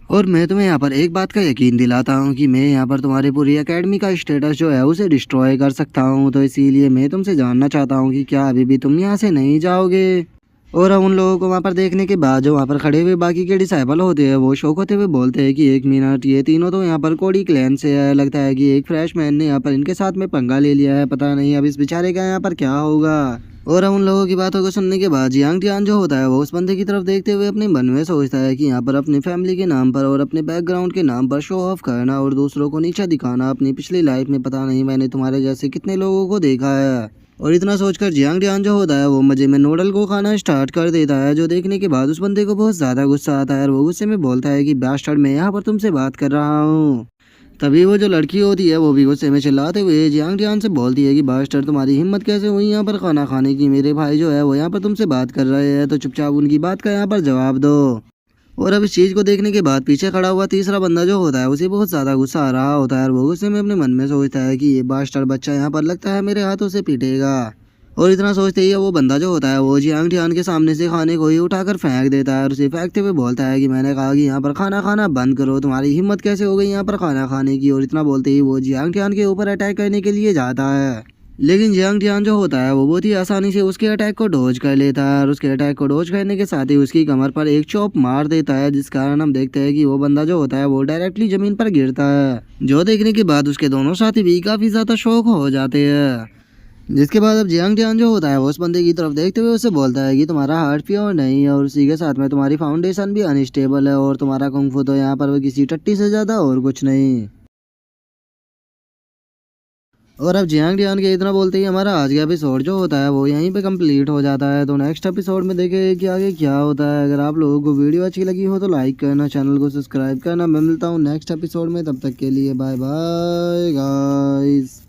और मैं तुम्हें यहाँ पर एक बात का यकीन दिलाता हूँ कि मैं यहाँ पर तुम्हारी पूरी एकेडमी का स्टेटस जो है उसे डिस्ट्रॉय कर सकता हूँ, तो इसीलिए मैं तुमसे जानना चाहता हूँ कि क्या अभी भी तुम यहाँ से नहीं जाओगे? और उन लोगों को वहाँ पर देखने के बाद जो वहाँ पर खड़े हुए बाकी के डिसाइबल होते हैं वो शौक होते हुए बोलते हैं कि एक मिनट, ये तीनों तो यहाँ पर कोडी क्लैन से है, लगता है कि एक फ्रेश मैन ने यहाँ पर इनके साथ में पंगा ले लिया है, पता नहीं अब इस बेचारे का यहाँ पर क्या होगा। और उन लोगों की बातों को सुनने के बाद जियांग टियान जो होता है वो उस बंदे की तरफ देखते हुए अपने मन में सोचता है कि यहाँ पर अपनी फैमिली के नाम पर और अपने बैकग्राउंड के नाम पर शो ऑफ करना और दूसरों को नीचा दिखाना, अपनी पिछली लाइफ में पता नहीं मैंने तुम्हारे जैसे कितने लोगों को देखा है। और इतना सोचकर जियांग टियान जो होता है वो मजे में नूडल को खाना स्टार्ट कर देता है, जो देखने के बाद उस बंदे को बहुत ज़्यादा गुस्सा आता है और वो गुस्से में बोलता है कि बास्टर्ड मैं यहाँ पर तुमसे बात कर रहा हूँ। तभी वो जो लड़की होती है वो भी गुस्से में चिल्लाते हुए जियांग टियान से बोलती है कि बास्टर्ड तुम्हारी हिम्मत कैसे हुई यहाँ पर खाना खाने की, मेरे भाई जो है वो यहाँ पर तुमसे बात कर रहे हैं तो चुपचाप उनकी बात का यहाँ पर जवाब दो। और अब इस चीज़ को देखने के बाद पीछे खड़ा हुआ तीसरा बंदा जो होता है उसे बहुत ज़्यादा गुस्सा आ रहा होता है और वो गुस्से में अपने मन में सोचता है कि ये बास्टर्ड बच्चा यहाँ पर लगता है मेरे हाथों से पीटेगा। और इतना सोचते ही वो बंदा जो होता है वो जियांग टियान के सामने से खाने को ही उठाकर फेंक देता है और उसे फेंकते हुए बोलता है कि मैंने कहा कि यहाँ पर खाना खाना बंद करो, तुम्हारी हिम्मत कैसे हो गई यहाँ पर खाना खाने की। और इतना बोलते ही वो जियांग टियान के ऊपर अटैक करने के लिए जाता है। लेकिन जियांग जियान जो होता है वो बहुत ही आसानी से उसके अटैक को डॉज कर लेता है और उसके अटैक को डॉज करने के साथ ही उसकी कमर पर एक चॉप मार देता है, जिस कारण हम देखते हैं कि वो बंदा जो होता है वो डायरेक्टली जमीन पर गिरता है, जो देखने के बाद उसके दोनों साथी भी काफी ज्यादा शौक हो जाते हैं। जिसके बाद अब जियांग जियान जो होता है वो उस बंदे की तरफ देखते हुए उससे बोलता है कि तुम्हारा हार्ट प्योर नहीं है और उसी के साथ में तुम्हारी फाउंडेशन भी अनस्टेबल है और तुम्हारा कुंग फू तो यहाँ पर वो किसी टट्टी से ज्यादा और कुछ नहीं। और अब जियांग जियान के इतना बोलते ही हमारा आज का एपिसोड जो होता है वो यहीं पे कंप्लीट हो जाता है। तो नेक्स्ट एपिसोड में देखें कि आगे क्या होता है। अगर आप लोगों को वीडियो अच्छी लगी हो तो लाइक करना, चैनल को सब्सक्राइब करना। मैं मिलता हूँ नेक्स्ट एपिसोड में, तब तक के लिए बाय बाय गाइस।